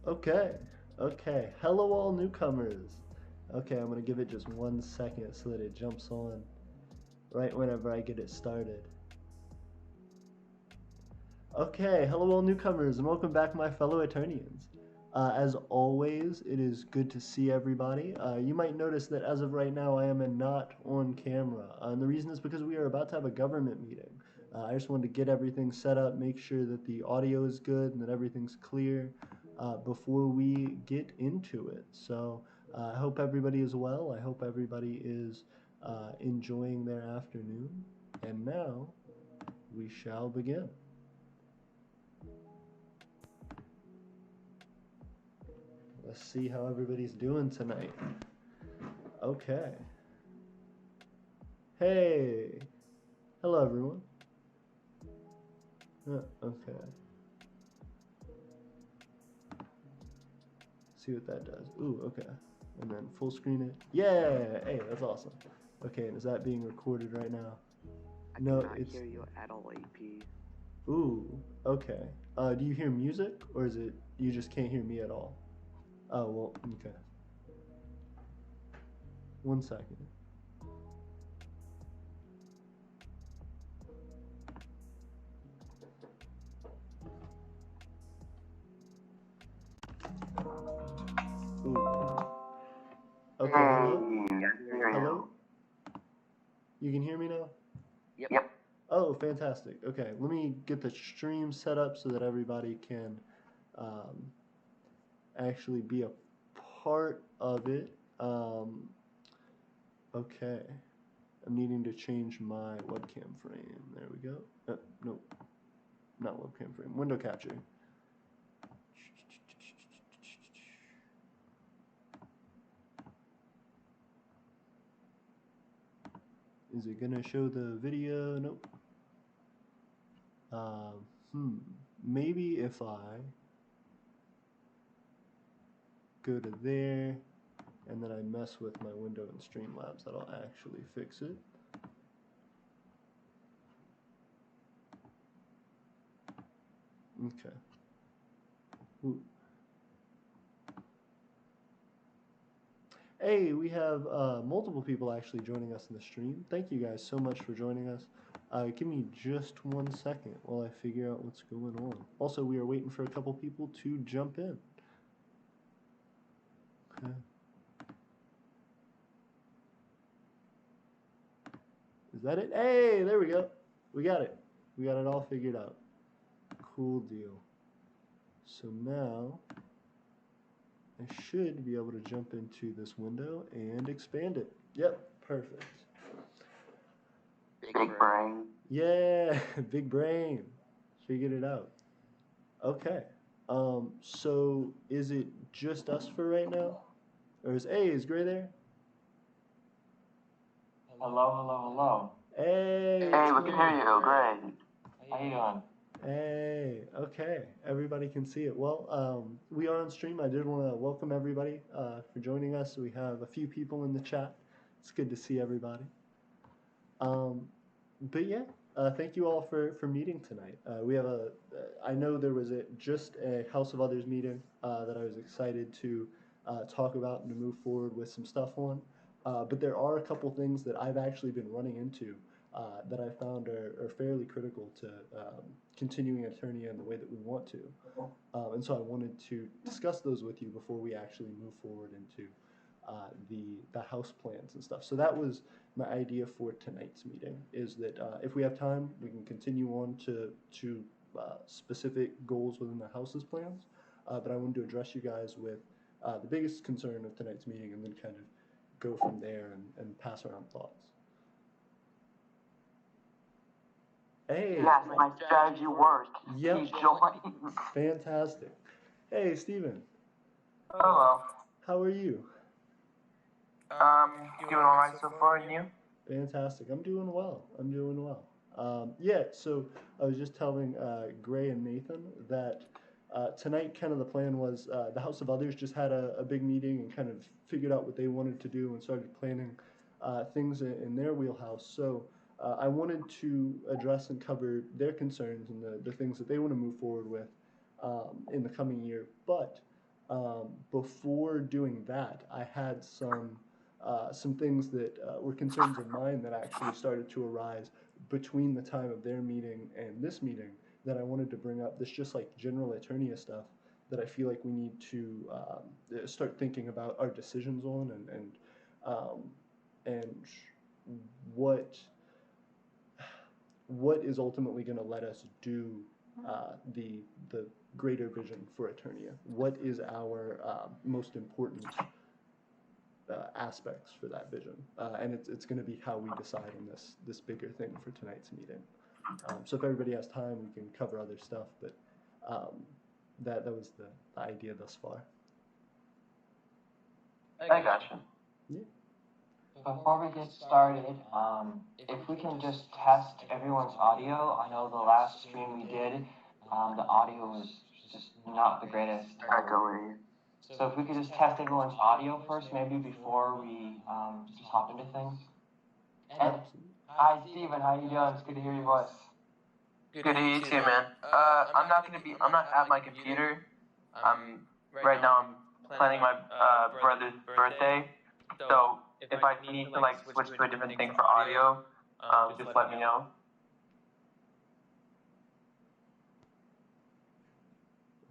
Okay, okay. Hello, all newcomers. Okay, I'm gonna give it just 1 second so that it jumps on right whenever I get it started. Okay, hello, all newcomers, and welcome back, my fellow Eternians. As always, it is good to see everybody. You might notice that as of right now, I am not on camera, and the reason is because we are about to have a government meeting. I just wanted to get everything set up, make sure that the audio is good and that everything's clear before we get into it. So I hope everybody is well. I hope everybody is enjoying their afternoon. And now we shall begin. Let's see how everybody's doing tonight. Okay. Hey. Hello, everyone. Okay. See what that does. Ooh, okay. And then full screen it. Yeah. Hey, that's awesome. Okay, and is that being recorded right now? I cannot hear you at all, AP. Ooh, okay. Do you hear music, or is it you just can't hear me at all? Oh, well, okay. 1 second. Ooh. Okay, hello? Hello? You can hear me now? Yep. Oh, fantastic. Okay, let me get the stream set up so that everybody can um, actually be a part of it. Okay, I'm needing to change my webcam frame. There we go. Nope, not webcam frame. Window capture. Is it gonna show the video? Nope. Maybe if I go to there and then I mess with my window in Streamlabs, that'll actually fix it. Okay. Ooh. Hey, we have multiple people actually joining us in the stream. Thank you guys so much for joining us. Give me just 1 second while I figure out what's going on. Also, we are waiting for a couple people to jump in. Okay. Is that it? Hey, there we go. We got it. We got it all figured out. Cool deal. So now I should be able to jump into this window and expand it. Yep, perfect. Big brain. Yeah, big brain. Figured it out. Okay. So is it just us for right now? Or is Gray there? Hello. Hey, Hey, we can hear you. Great. How you doing? Hey, okay. Everybody can see it. Well, we are on stream. I did want to welcome everybody for joining us. We have a few people in the chat. It's good to see everybody. But yeah, thank you all for meeting tonight. We have I know there was just a House of Others meeting that I was excited to talk about and to move forward with some stuff on. But there are a couple things that I've actually been running into that I found are fairly critical to continuing Eternia in the way that we want to. And so I wanted to discuss those with you before we actually move forward into the house plans and stuff. So that was my idea for tonight's meeting. Is that if we have time, we can continue on to specific goals within the house's plans. But I wanted to address you guys with the biggest concern of tonight's meeting, and then kind of go from there and pass around thoughts. Hey. Yes, my strategy worked. Yep. He's joined. Fantastic. Hey, Steven. Hello. How are you? Doing alright so far, and you? Fantastic. I'm doing well. Yeah, so I was just telling Gray and Nathan that tonight kind of the plan was the House of Others just had a big meeting and kind of figured out what they wanted to do and started planning things in their wheelhouse. So I wanted to address and cover their concerns and the things that they want to move forward with in the coming year. But Before doing that, I had some things that were concerns of mine that actually started to arise between the time of their meeting and this meeting that I wanted to bring up. This just like general Eternia stuff that I feel like we need to start thinking about our decisions on um, and what what is ultimately going to let us do the greater vision for Eternia. What is our most important aspects for that vision, and it's going to be how we decide on this bigger thing for tonight's meeting. So if everybody has time, we can cover other stuff, but that was the idea thus far. I gotcha. Yeah. Before we get started, if we can just test everyone's audio. I know the last stream we did, the audio was just not the greatest. Echoey. So if we could just test everyone's audio first, maybe before we just hop into things. And hi, Steven, how you doing? It's good to hear your voice. Good to hear you too, man. I'm not at my computer. Right now I'm planning my brother's birthday. So if I need to like switch to a different thing for audio, just let me know.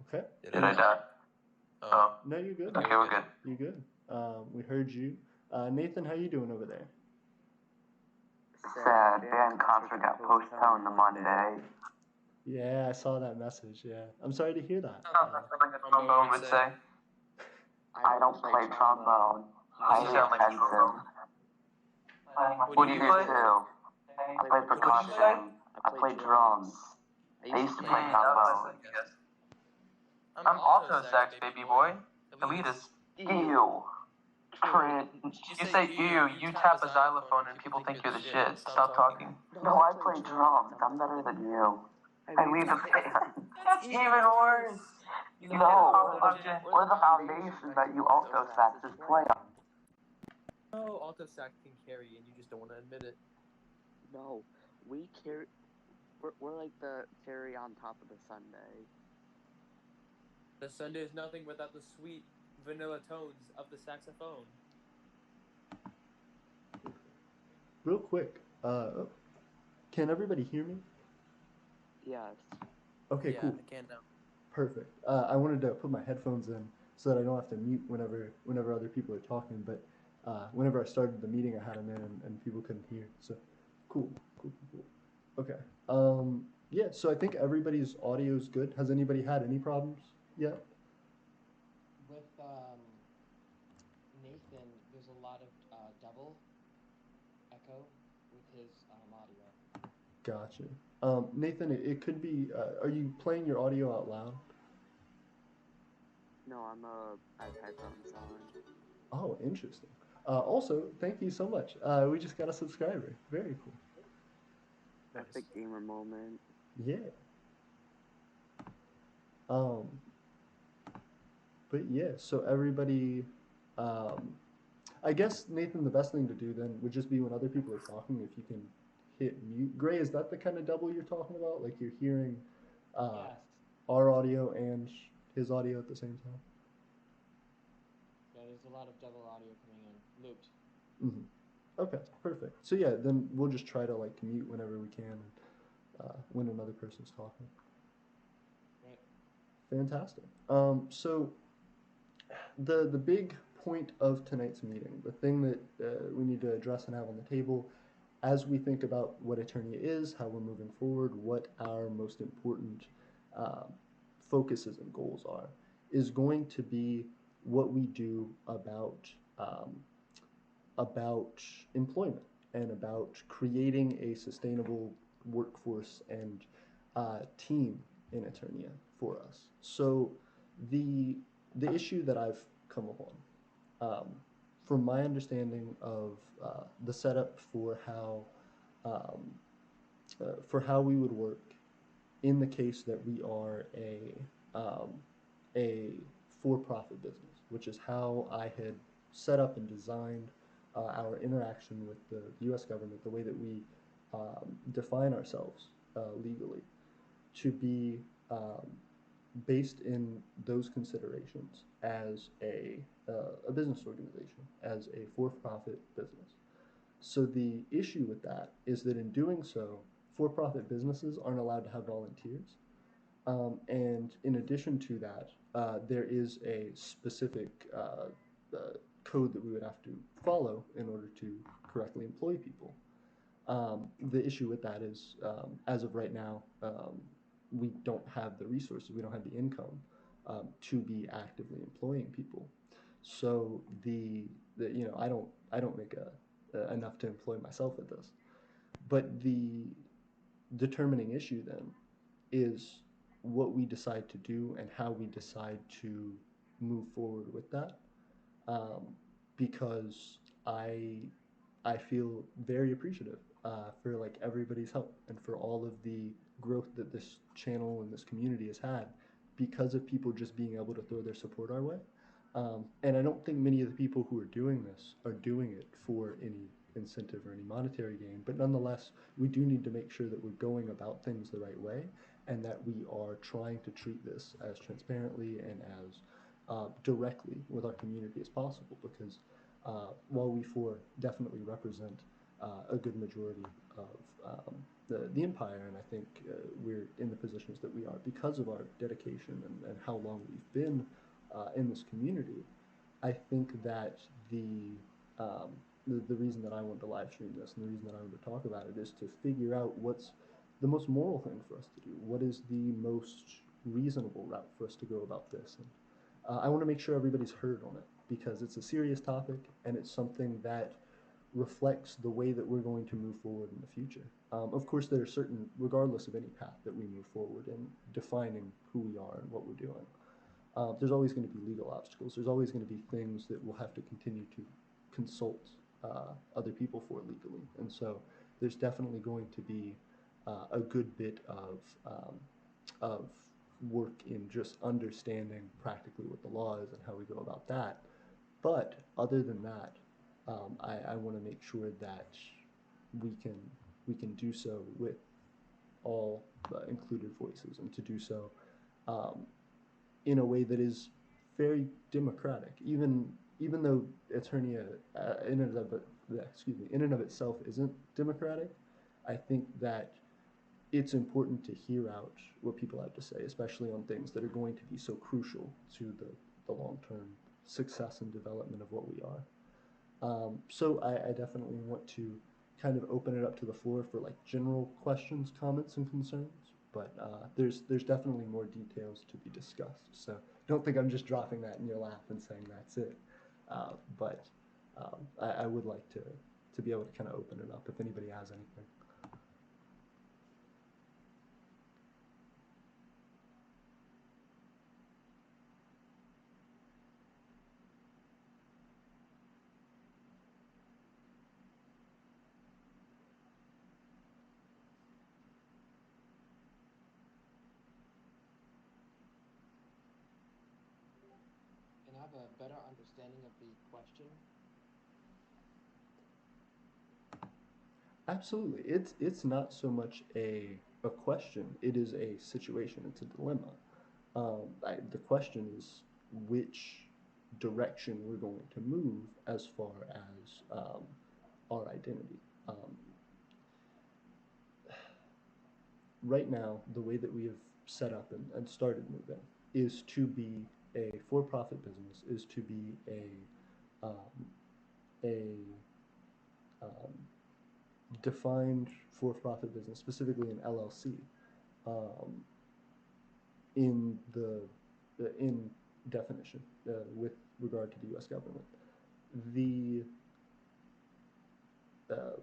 Okay. Did I die? Oh. No, you're good. Okay, we're good. You're good. We heard you. Nathan, how you doing over there? Sad. Band concert got postponed to Monday. Yeah, I saw that message. Yeah, I'm sorry to hear that. Like a trombone would say. I don't play trombone. I You hate sound like a Benson. trombone. What do you do too? I play percussion. I play drums. I used to play trombone. I'm alto sax, baby boy. Elitist. Ew. Crit. You say ew, you tap a xylophone and people think you're the shit. Stop talking. No, I play drums. I'm better than you. I lead the band. That's even worse. No, we're the foundation that you alto saxes play on. No, alto sax can carry, and you just don't want to admit it. No, we carry. We're like the cherry on top of the sundae. The sundae is nothing without the sweet vanilla tones of the saxophone. Real quick, can everybody hear me? Yes. Okay, Yeah, cool. I can now. Perfect. I wanted to put my headphones in so that I don't have to mute whenever other people are talking. But whenever I started the meeting, I had them in and people couldn't hear. So cool. Okay. Yeah. So I think everybody's audio is good. Has anybody had any problems yet? With Nathan, there's a lot of double echo with his audio. Gotcha. Nathan, it could be. Are you playing your audio out loud? No, I have headphones on. Oh, interesting. Also, thank you so much. We just got a subscriber. Very cool. Epic gamer moment. Yeah. But yeah, so everybody, I guess Nathan, the best thing to do then would just be when other people are talking, if you can hit mute. Gray, is that the kind of double you're talking about? Like you're hearing Yes. our audio and his audio at the same time? Yeah, there's a lot of double audio coming in, looped. Mm-hmm. Okay, perfect. So yeah, then we'll just try to like mute whenever we can when another person's talking. Right. Fantastic. So the big point of tonight's meeting, the thing that we need to address and have on the table as we think about what Eternia is, how we're moving forward, what our most important focuses and goals are, is going to be what we do about employment and about creating a sustainable workforce and team in Eternia for us. So the issue that I've come upon, from my understanding of the setup for how we would work in the case that we are a for-profit business, which is how I had set up and designed our interaction with the U.S. government, the way that we define ourselves legally, to be based in those considerations as a business organization, as a for-profit business. So the issue with that is that in doing so, for-profit businesses aren't allowed to have volunteers. And in addition to that, there is a specific code that we would have to follow in order to correctly employ people. The issue with that is, as of right now, we don't have the resources, we don't have the income to be actively employing people. So I don't make enough to employ myself at this. But the determining issue then is what we decide to do and how we decide to move forward with that. Um, because I feel very appreciative for like everybody's help and for all of the growth that this channel and this community has had because of people just being able to throw their support our way. And I don't think many of the people who are doing this are doing it for any incentive or any monetary gain, but nonetheless, we do need to make sure that we're going about things the right way and that we are trying to treat this as transparently and as directly with our community as possible because while we four definitely represent a good majority of the empire, and I think we're in the positions that we are because of our dedication and how long we've been in this community. I think that the reason that I want to live stream this and the reason that I want to talk about it is to figure out what's the most moral thing for us to do. What is the most reasonable route for us to go about this? And I want to make sure everybody's heard on it because it's a serious topic and it's something that reflects the way that we're going to move forward in the future. Of course, there are certain, regardless of any path that we move forward in defining who we are and what we're doing, there's always going to be legal obstacles. There's always going to be things that we'll have to continue to consult other people for legally. And so there's definitely going to be a good bit of work in just understanding practically what the law is and how we go about that. But other than that, I want to make sure that we can do so with all included voices and to do so in a way that is very democratic. Even though Aeternia in and of itself isn't democratic, I think that it's important to hear out what people have to say, especially on things that are going to be so crucial to the long-term success and development of what we are. So I definitely want to kind of open it up to the floor for like general questions, comments, and concerns. But there's definitely more details to be discussed. So don't think I'm just dropping that in your lap and saying that's it. But I would like to be able to kind of open it up if anybody has anything. Can I have a better understanding of the question? Absolutely. It's not so much a question. It is a situation. It's a dilemma. The question is which direction we're going to move as far as our identity. Right now, the way that we have set up and started moving is to be a for-profit business, is to be a defined for-profit business, specifically an LLC, um, in definition with regard to the U.S. government. The uh,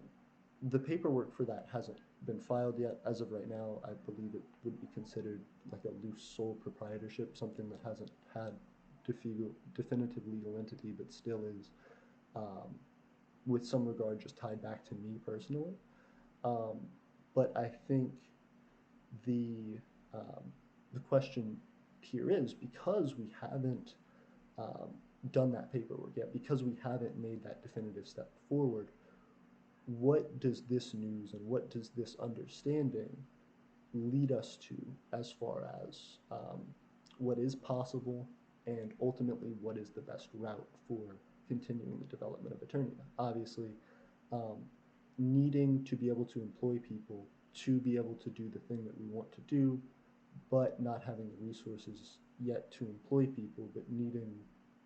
the paperwork for that hasn't been filed yet. As of right now, I believe it would be considered like a loose sole proprietorship, something that hasn't had definitive legal entity, but still is, um, with some regard, just tied back to me personally. Um, but I think the um, the question here is because we haven't um, done that paperwork yet, because we haven't made that definitive step forward, what does this news and what does this understanding lead us to as far as what is possible, and ultimately what is the best route for continuing the development of Eternia. Obviously, um, needing to be able to employ people to be able to do the thing that we want to do, but not having the resources yet to employ people, but needing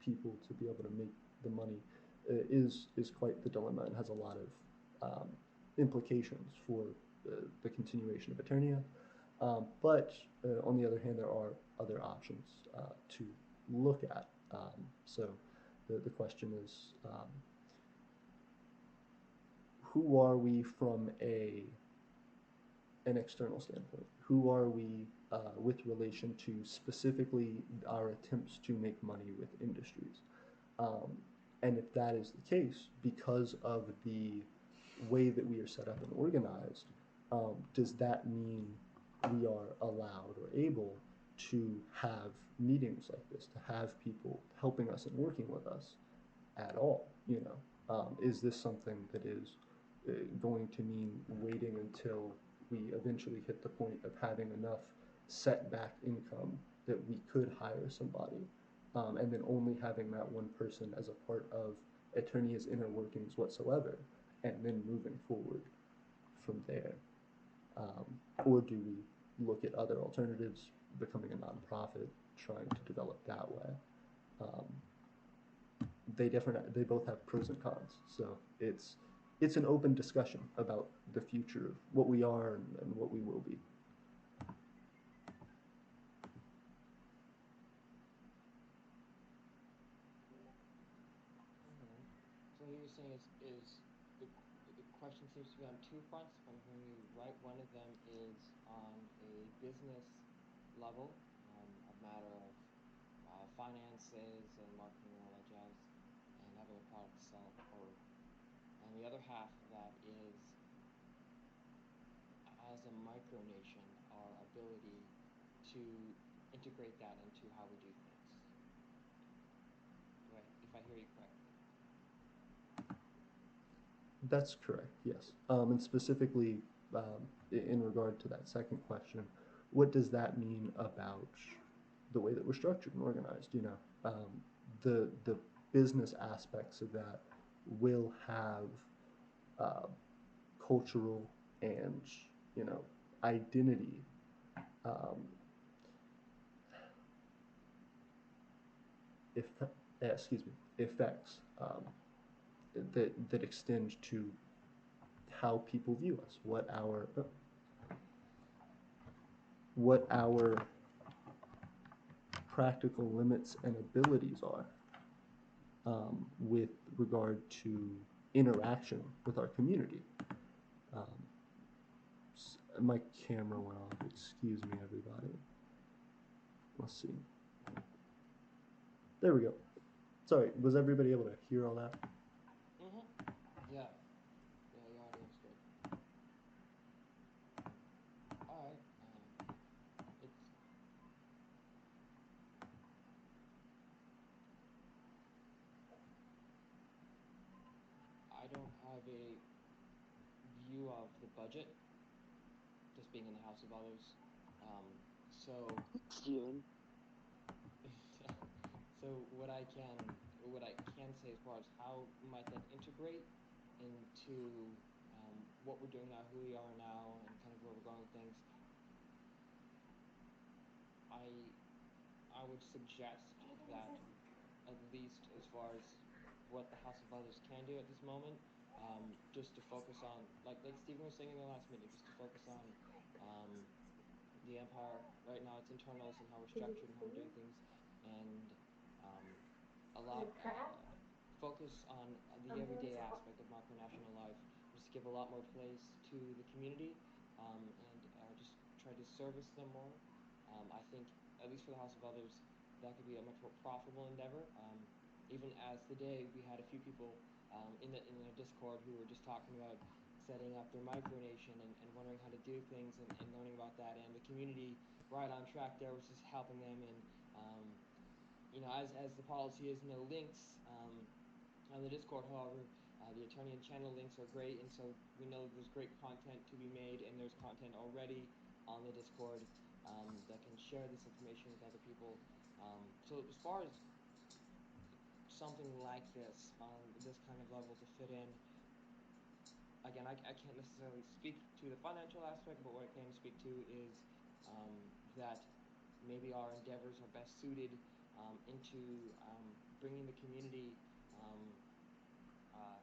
people to be able to make the money is quite the dilemma and has a lot of implications for the continuation of Eternia. But on the other hand, there are other options to look at. So the question is, who are we from an external standpoint? Who are we with relation to specifically our attempts to make money with industries? Um, and if that is the case, because of the way that we are set up and organized, does that mean we are allowed or able to have meetings like this, to have people helping us and working with us at all? Is this something that is going to mean waiting until we eventually hit the point of having enough setback income that we could hire somebody, and then only having that one person as a part of Eternia's inner workings whatsoever, and then moving forward from there? Or do we look at other alternatives, becoming a nonprofit, trying to develop that way? Um, they both have pros and cons, so it's an open discussion about the future of what we are and what we will be. So you're saying is the question seems to be on two fronts, if I'm hearing you right. One of them is on a business level, a matter of finances and marketing and all that jazz, and having a product to sell. And the other half of that is, as a micronation, our ability to integrate that into how we do things. Right, if I hear you correctly. That's correct, yes. And specifically, in regard to that second question, what does that mean about the way that we're structured and organized? The business aspects of that will have uh, cultural and identity um, if, effects that extend to how people view us, what our practical limits and abilities are with regard to interaction with our community. My camera went off. Excuse me, everybody. Let's see. There we go. Sorry, was everybody able to hear all that? Yeah. Yeah, your audio's good. All right. It's I don't have a view of the budget, just being in the house of others. So June. so what I can say as far as how might that integrate into what we're doing now, who we are now, and kind of where we're going with things. I I would suggest that, at least as far as what the House of Others can do at this moment, just to focus on, like Stephen was saying in the last meeting, just to focus on um, the Empire right now, its internals and how we're structured and how we're doing things, and um, a lot focus on the everyday aspect of micronational life, just give a lot more place to the community, and just try to service them more. I think, at least for the House of Others, that could be a much more profitable endeavor. Even as today, we had a few people in the Discord who were just talking about setting up their micronation and wondering how to do things and learning about that, and the community right on track there was just helping them. And as the policy is, no links on the Discord. However, the Eternian channel links are great, and so we know there's great content to be made, and there's content already on the Discord. that can share this information with other people. So as far as something like this on this kind of level to fit in, again, I can't necessarily speak to the financial aspect, but what I can speak to is that maybe our endeavors are best suited into bringing the community um, uh,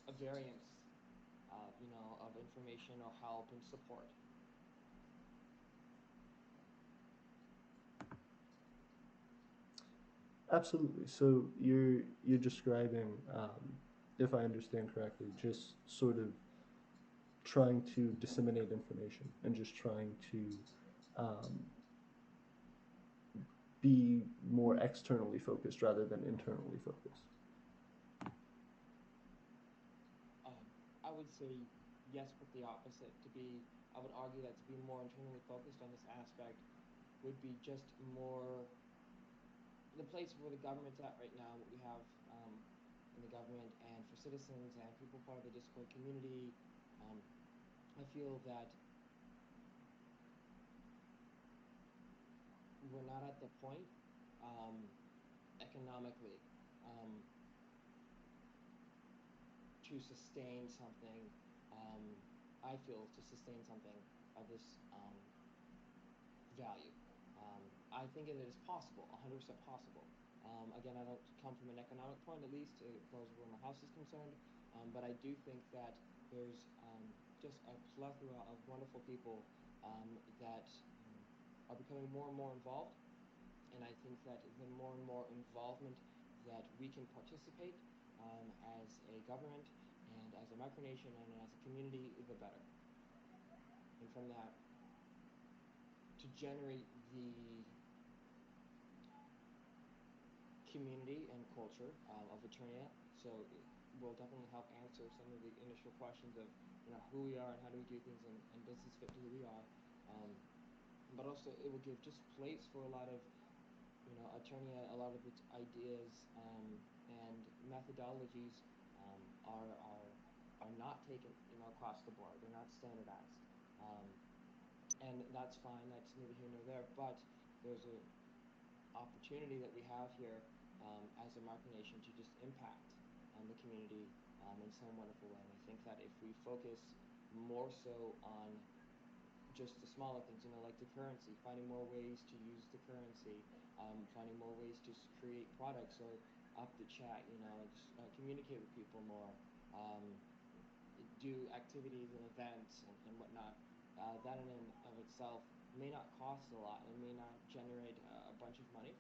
a variance, of information or help and support. Absolutely. So you're describing, if I understand correctly, just sort of trying to disseminate information and just trying to um, be more externally focused rather than internally focused. Um, I would say yes, but the opposite. I would argue that to be more internally focused on this aspect would be just more the place where the government's at right now, what we have in the government, and for citizens and people part of the Discord community. Um, I feel that we're not at the point um, economically um, to sustain something. Um, I feel to sustain something of this value. I think it is possible, 100% possible. Again, I don't come from an economic point, at least, as far as where my house is concerned, but I do think that there's just a plethora of wonderful people that are becoming more and more involved, and I think that the more and more involvement that we can participate as a government and as a micronation and as a community, the better. And from that, to generate the community and culture of Eternia. So it will definitely help answer some of the initial questions of who we are and how do we do things and does this fit to who we are. Um, but also it will give just place for a lot of Eternia, a lot of its ideas and methodologies um, are are are not taken across the board. They're not standardized. Um, and that's fine. That's neither here nor there. But there's a opportunity that we have here as a micronation to just impact the community in some wonderful way. And I think that if we focus more so on just the smaller things, like the currency, finding more ways to use the currency, finding more ways to create products or up the chat, just communicate with people more, do activities and events and whatnot. That in and of itself may not cost a lot and may not generate a bunch of money,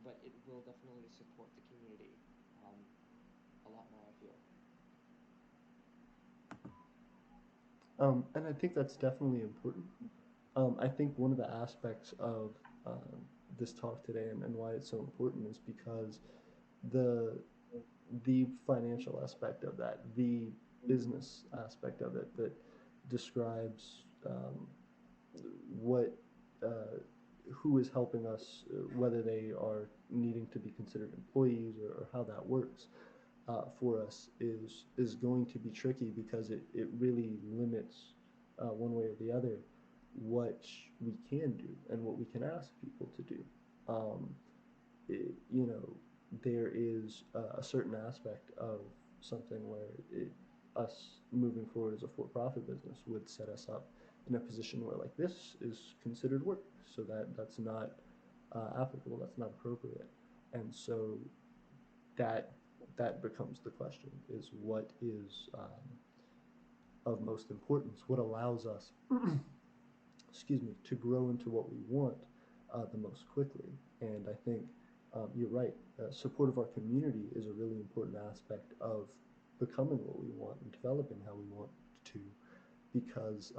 but it will definitely support the community um, a lot more, I feel. And I think that's definitely important. I think one of the aspects of this talk today and why it's so important is because the the financial aspect of that, the business aspect of it that describes what who is helping us, whether they are needing to be considered employees or how that works for us is going to be tricky because it really limits one way or the other what we can do and what we can ask people to do. Um, you know, there is a certain aspect of something where us moving forward as a for-profit business would set us up in a position where like this is considered work, so that's not applicable, that's not appropriate, and so that that becomes the question: is what is of most importance, what allows us excuse me, to grow into what we want the most quickly. And I think you're right. Support of our community is a really important aspect of becoming what we want and developing how we want to, because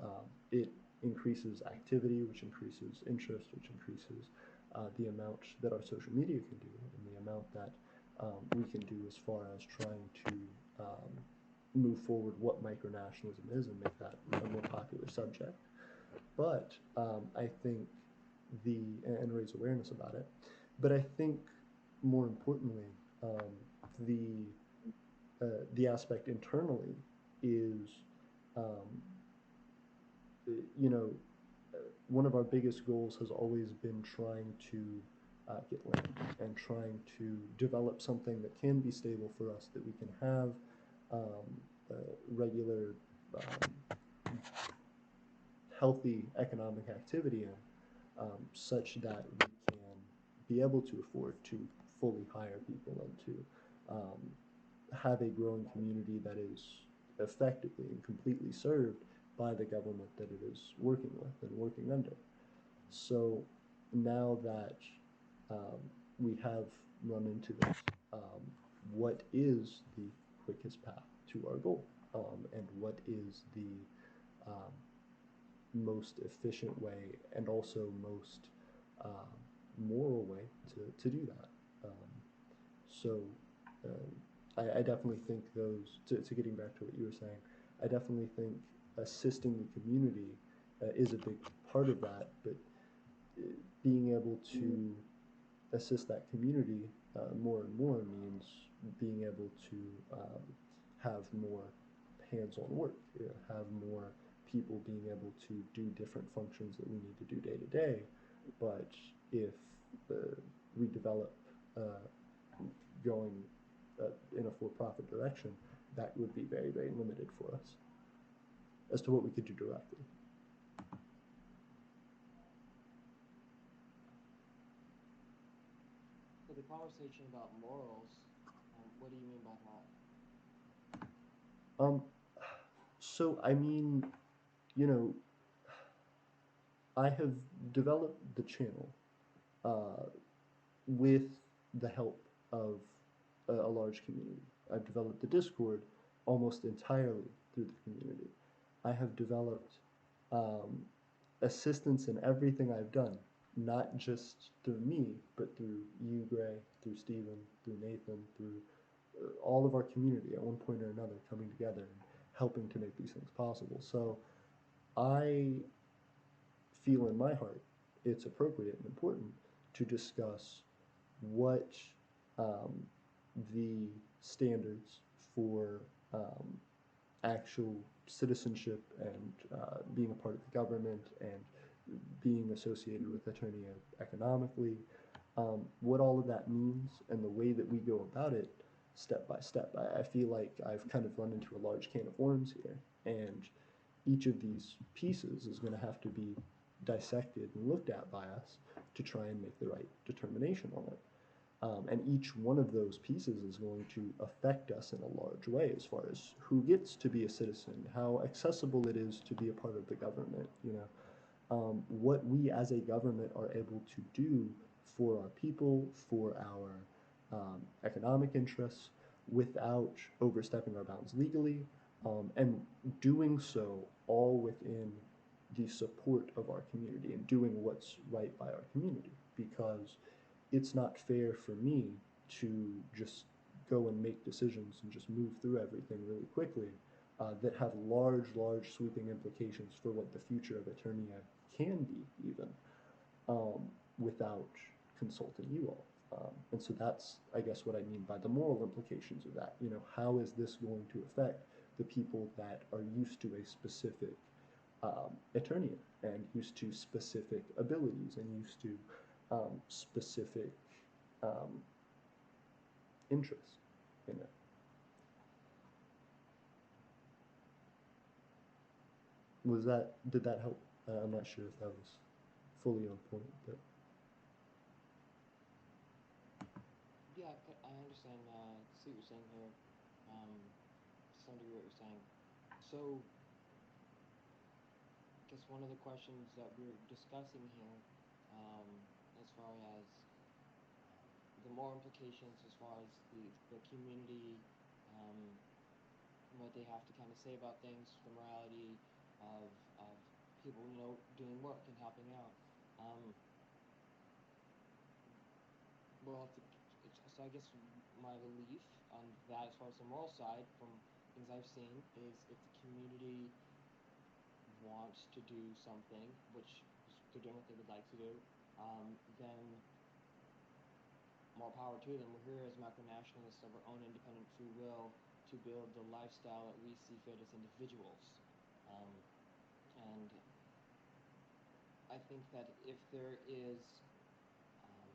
it increases activity, which increases interest, which increases the amount that our social media can do, and the amount that we can do as far as trying to move forward what micronationalism is and make that a more popular subject. But I think and raise awareness about it. But I think more importantly, the the aspect internally is, um, you know, one of our biggest goals has always been trying to get land and trying to develop something that can be stable for us, that we can have regular, healthy economic activity in, such that we can be able to afford to fully hire people and to have a growing community that is effectively and completely served by the government that it is working with and working under. So now that um, we have run into this, what is the quickest path to our goal? And what is the um, most efficient way and also most uh, moral way to do that? So I definitely think those, to getting back to what you were saying, I definitely think assisting the community is a big part of that, but being able to assist that community more and more means being able to have more hands-on work, have more people being able to do different functions that we need to do day to day. But if we develop going in a for-profit direction, that would be very, very limited for us as to what we could do directly. So the conversation about morals, what do you mean by that? So I mean, you know, I have developed the channel uh, with the help of a large community. I've developed the Discord almost entirely through the community. I have developed um, assistance in everything I've done, not just through me, but through you, Gray, through Stephen, through Nathan, through all of our community at one point or another coming together and helping to make these things possible. So I feel in my heart it's appropriate and important to discuss what um, the standards for actual citizenship and being a part of the government and being associated with Eternia economically, what all of that means and the way that we go about it step by step. I feel like I've kind of run into a large can of worms here, and each of these pieces is going to have to be dissected and looked at by us to try and make the right determination on it. And each one of those pieces is going to affect us in a large way as far as who gets to be a citizen, how accessible it is to be a part of the government, what we as a government are able to do for our people, for our economic interests, without overstepping our bounds legally, and doing so all within the support of our community and doing what's right by our community. Because it's not fair for me to just go and make decisions and just move through everything really quickly that have large, large sweeping implications for what the future of Eternia can be, even without consulting you all. And so that's, I guess, what I mean by the moral implications of that. How is this going to affect the people that are used to a specific Eternia and used to specific abilities and used to specific um, interest in it? Did that help? I'm not sure if that was fully on point, but Yeah, I understand. See what you're saying here. To some degree, what you're saying. So, I guess one of the questions that we're discussing here, um, as far as the moral implications, as far as the community, um, what they have to kind of say about things, the morality of people, doing work and helping out. Um, well, so I guess my belief on that, as far as the moral side, from things I've seen, is if the community wants to do something, which they're doing what they would like to do, then more power to them. We're here as micronationalists of our own independent free will to build the lifestyle that we see fit as individuals. And I think that if there is, um,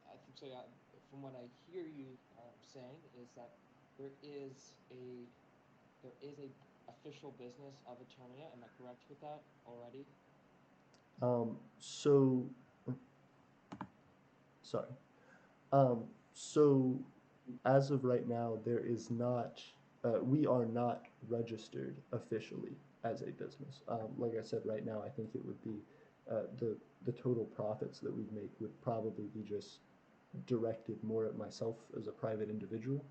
I think so. Yeah, from what I hear you saying is that there is a there is a official business of Eternia. Am I correct with that already? So, sorry. So as of right now, there is not, we are not registered officially as a business. Like I said, right now, I think it would be the total profits that we'd make would probably be just directed more at myself as a private individual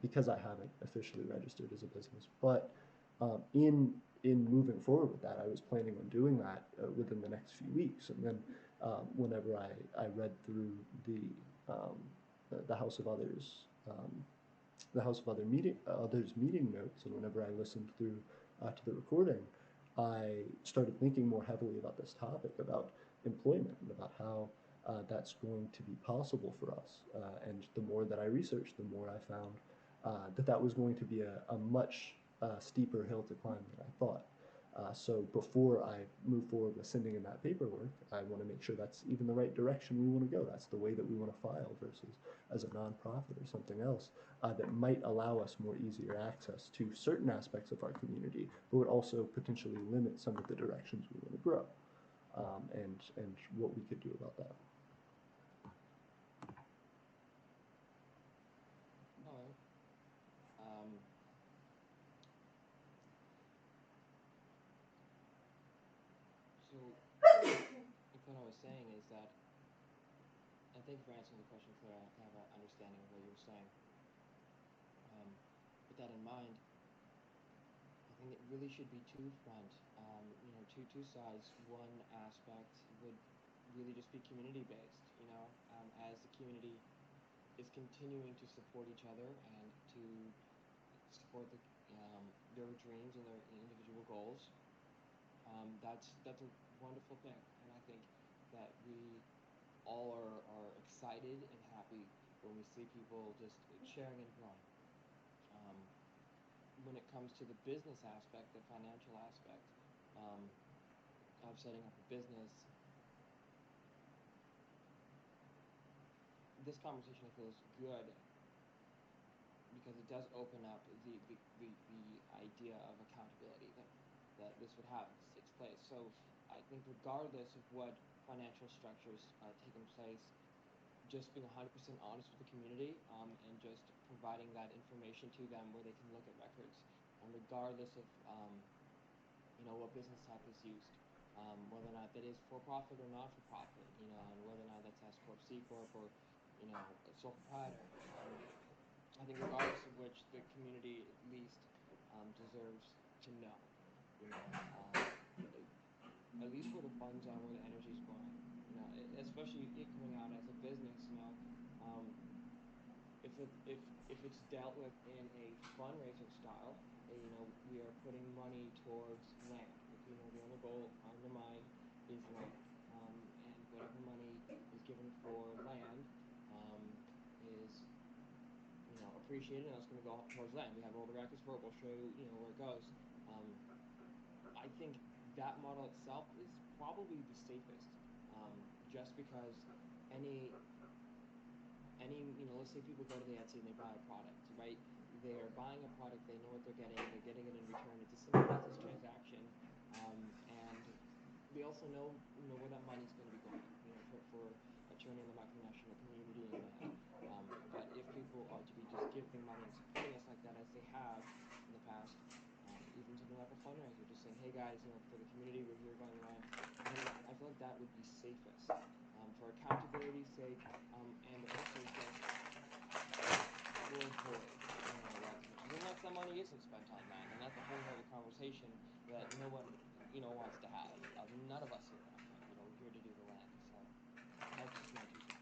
because I haven't officially registered as a business. But in moving forward with that, I was planning on doing that within the next few weeks, and then whenever I read through um, the House of Others the House of Others meeting notes, and whenever I listened through to the recording, I started thinking more heavily about this topic, about employment, and about how that's going to be possible for us. And the more that I researched, the more I found that that was going to be a much steeper hill to climb than I thought. So before I move forward with sending in that paperwork, I want to make sure that's even the right direction we want to go. That's the way that we want to file versus as a nonprofit or something else that might allow us more easier access to certain aspects of our community, but would also potentially limit some of the directions we want to grow, and what we could do about that. All right. Um, so if what I was saying is that, and thank you for answering the question, Claire. I have an understanding of what you were saying. With that in mind, I think it really should be two front, two sides. One aspect would really just be community based. As the community is continuing to support each other and to support their dreams and their individual goals. That's a wonderful thing, and I think that we all are excited and happy when we see people just sharing and growing. Um, when it comes to the business aspect, the financial aspect um, of setting up a business, this conversation I feel is good because it does open up the idea of accountability that this would have if this takes place. So I think regardless of what financial structures taking place, just being 100% honest with the community and just providing that information to them where they can look at records, regardless of what business type is used, whether or not that is for profit or not for profit, and whether or not that's S corp, C corp, or a sole proprietor. I think regardless of which, the community at least deserves to know, you know, at least where the funds are, where the energy is going. Especially it coming out as a business. Um, if it's dealt with in a fundraiser style, we are putting money towards land. The only goal on the mind is land, and whatever money is given for land is appreciated, and that's going to go towards land. We have all the records for it. We'll show you, where it goes. Um, I think that model itself is probably the safest, just because any let's say people go to the Etsy and they buy a product, right? They are buying a product, they know what they're getting it in return. It's a simple business transaction, and they also know, where that money's going to be going, for turning the micronational community and land. But if people are to be just giving money and supporting us like that, as they have in the past, even something like a fundraiser, just saying, hey guys, for the community, we're here buying land, then I feel like that would be safest, for accountability's sake, and also just will avoid, unless that money isn't spent on land, and that's a whole other conversation that no one, wants to have. None of us here want that. We're here to do the land. So that's just my 2 cents.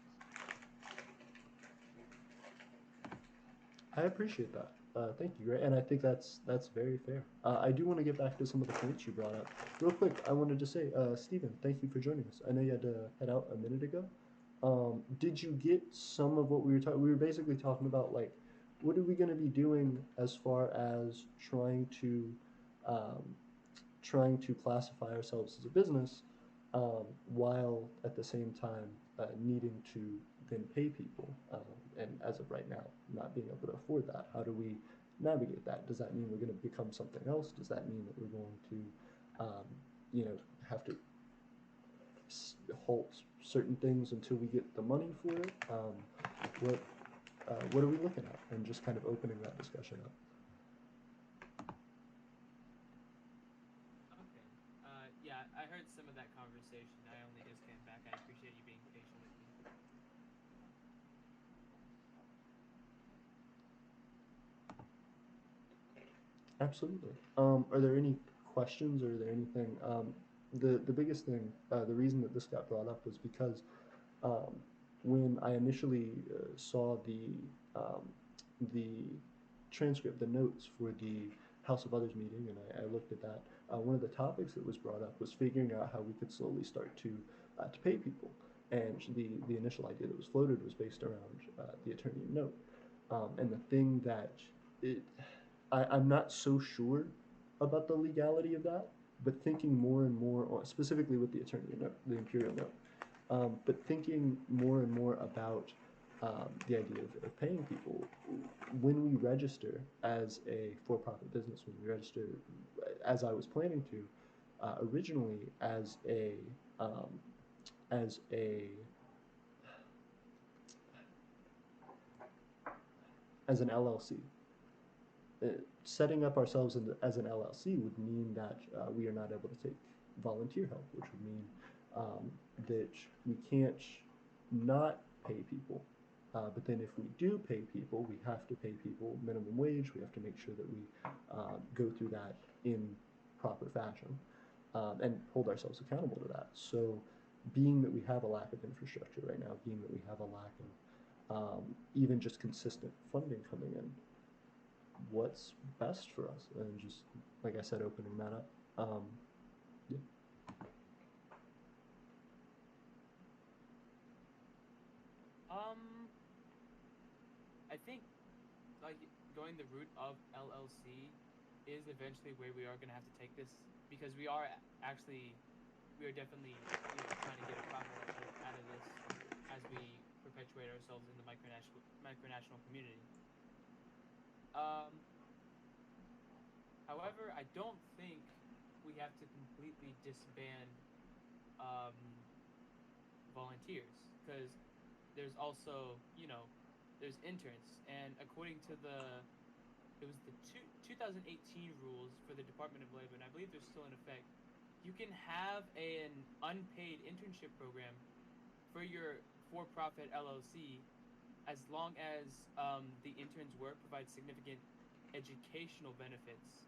I appreciate that. Thank you, Gray, and I think that's very fair. I do want to get back to some of the points you brought up. Real quick, I wanted to say, Stephen, thank you for joining us. I know you had to head out a minute ago. Did you get some of what we were talking? We were basically talking about, like, what are we going to be doing as far as um, trying to classify ourselves as a business, while at the same time needing to then pay people, and as of right now, not being able to afford that. How do we navigate that? Does that mean we're going to become something else? Does that mean that we're going to, have to halt certain things until we get the money for it? What what are we looking at? And just kind of opening that discussion up. Okay. Yeah, I heard some of that conversation. I only just came back. I appreciate you being patient with me. Absolutely. Are there any questions, or are there anything? The biggest thing, the reason that this got brought up was because um, when I initially saw the transcript, the notes for the House of Others meeting, and I looked at that, one of the topics that was brought up was figuring out how we could slowly start to pay people. And the initial idea that was floated was based around the Aeternian note. And the thing that it, I'm not so sure about the legality of that, but thinking more and more, specifically with the Aeternian note, the Imperial note, but thinking more and more about the idea of paying people. When we register as a for-profit business, when we register, as I was planning to, originally um, as a as an LLC. Setting up ourselves as an LLC would mean that we are not able to take volunteer help, which would mean that we can't not pay people. But then if we do pay people, we have to pay people minimum wage. We have to make sure that we go through that in proper fashion, and hold ourselves accountable to that. So being that we have a lack of infrastructure right now, being that we have a lack of even just consistent funding coming in, what's best for us? And just, like I said, opening that up. Yeah. I think like going the route of LLC is eventually where we are going to have to take this, because actually we are definitely trying to get a profit out of this as we perpetuate ourselves in the micronational community. Um, However, I don't think we have to completely disband um, volunteers, because there's also there's interns, and according to it was the 2018 rules for the Department of Labor, and I believe they're still in effect. You can have an unpaid internship program for your for-profit LLC, as long as the intern's work provides significant educational benefits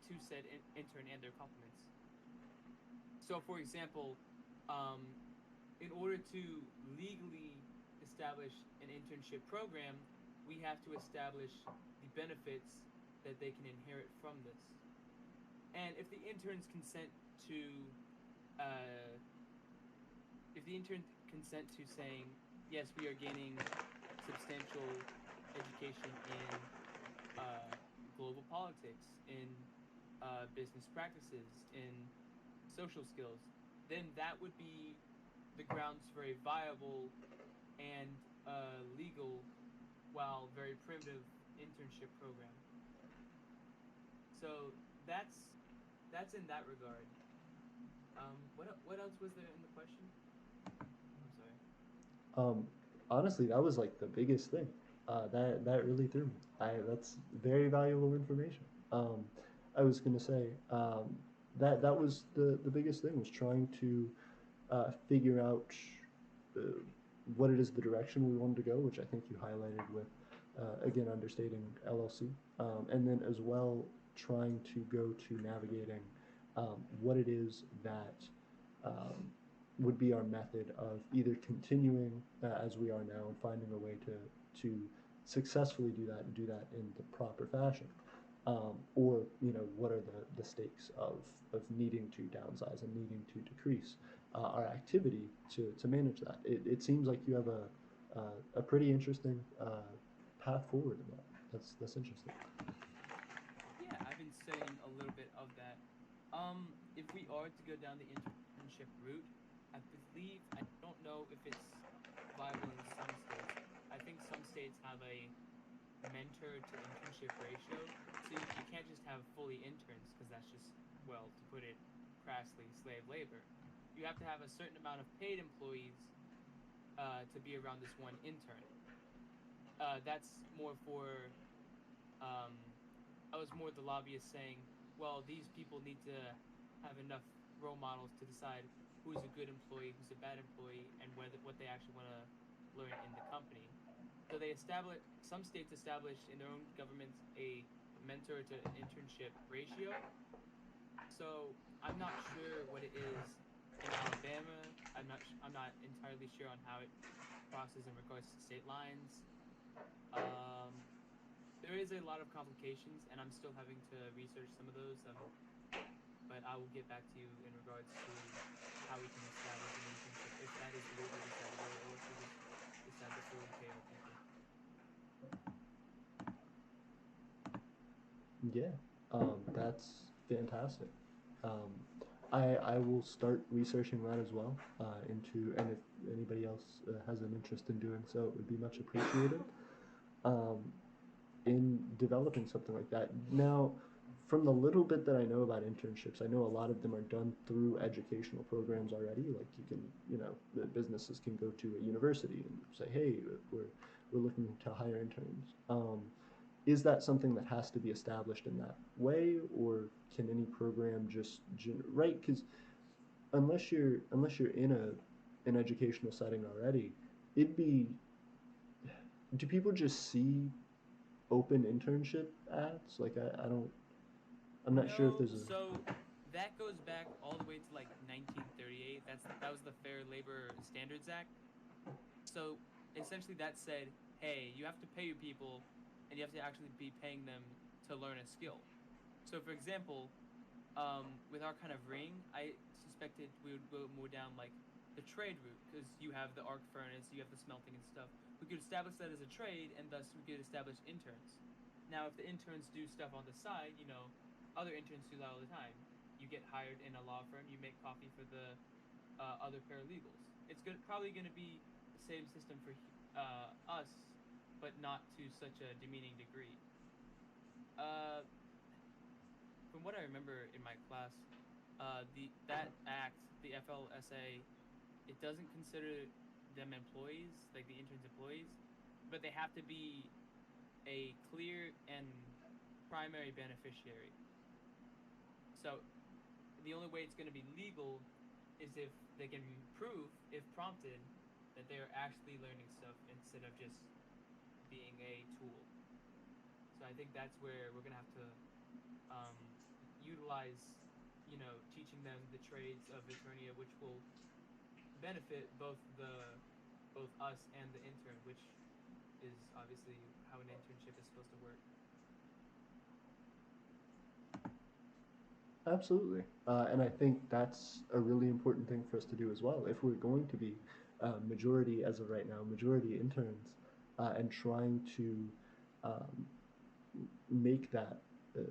to said intern and their complements. So, for example, um, in order to legally establish an internship program, we have to establish the benefits that they can inherit from this. And to, uh, if the intern consent to saying, yes, we are gaining substantial education in global politics, in business practices, in social skills, then that would be the grounds for a viable and legal, while very primitive, internship program. So that's in that regard. What else was there in the question? I'm sorry. Um, Honestly, that was like the biggest thing. That really threw me. That's very valuable information. I was gonna say that was the biggest thing, was trying to figure out uh, what it is, the direction we wanted to go, which I think you highlighted with again understating LLC, and then as well trying to go to navigating what it is that um, would be our method of either continuing as we are now and finding a way to successfully do that and do that in the proper fashion, or what are the stakes of needing to downsize and needing to decrease our activity to manage that. It seems like you have a pretty interesting path forward in that. That's interesting. Yeah, I've been studying a little bit of that. If we are to go down the internship route. I believe, I don't know if it's viable in some states. I think some states have a mentor to internship ratio, so you can't just have fully interns because that's just, well, to put it crassly, slave labor. You have to have a certain amount of paid employees to be around this one intern. That's more for um, I was more the lobbyist saying, well, these people need to have enough role models to decide who's a good employee, who's a bad employee, and whether what they actually want to learn in the company. So they establish some states established in their own governments a mentor to internship ratio. So I'm not sure what it is in Alabama. I'm not entirely sure on how it crosses in regards to state lines. Um, there is a lot of complications, and I'm still having to research some of those. But I will get back to you in regards to how we can establish an internship, if that is the route we decide to go, or if we just decide to fully pay our people. Yeah, that's fantastic. Um, I will start researching that as well into, and if anybody else has an interest in doing so, it would be much appreciated. Um, in developing something like that. Now, from the little bit that I know about internships, I know a lot of them are done through educational programs already. Like you can, the businesses can go to a university and say, "Hey, we're looking to hire interns." Is that something that has to be established in that way, or can any program just right? Because unless you're in an educational setting already, it'd be. Do people just see open internship ads? Like I don't. I'm not sure if No, there's a. so that goes back all the way to like 1938. That was the Fair Labor Standards Act. So essentially, that said, hey, you have to pay your people, and you have to actually be paying them to learn a skill. So, for example, with our kind of ring, I suspected we would go more down like the trade route because you have the arc furnace, you have the smelting and stuff. We could establish that as a trade, and thus we could establish interns. Now, if the interns do stuff on the side, other interns do that all the time. You get hired in a law firm, you make coffee for the other paralegals. It's probably going to be the same system for us, but not to such a demeaning degree. Uh, from what I remember in my class, that act, the FLSA, it doesn't consider them employees, like the interns employees, but they have to be a clear and primary beneficiary. So the only way it's going to be legal is if they can prove, if prompted, that they're actually learning stuff instead of just being a tool. So I think that's where we're going to have to um, utilize, teaching them the trades of Eternia, which will benefit both us and the intern, which is obviously how an internship is supposed to work. Absolutely, and I think that's a really important thing for us to do as well. If we're going to be majority, as of right now, majority interns, and trying to um, make that uh,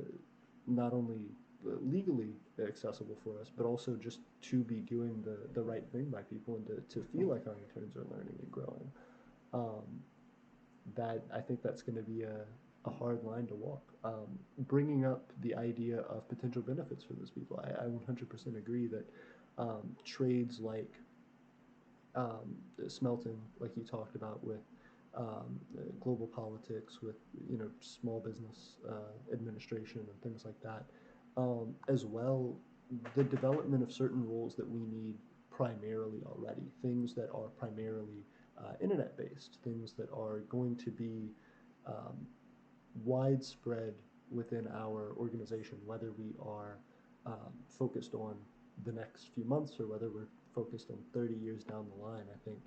not only legally accessible for us, but also just to be doing the right thing by people and to feel like our interns are learning and growing. Um, that I think that's going to be a hard line to walk. Bringing up the idea of potential benefits for those people, I 100% agree that trades like smelting, like you talked about with global politics, with small business administration and things like that, as well, the development of certain roles that we need primarily already, things that are primarily internet based, things that are going to be um, widespread within our organization, whether we are focused on the next few months or whether we're focused on 30 years down the line. I think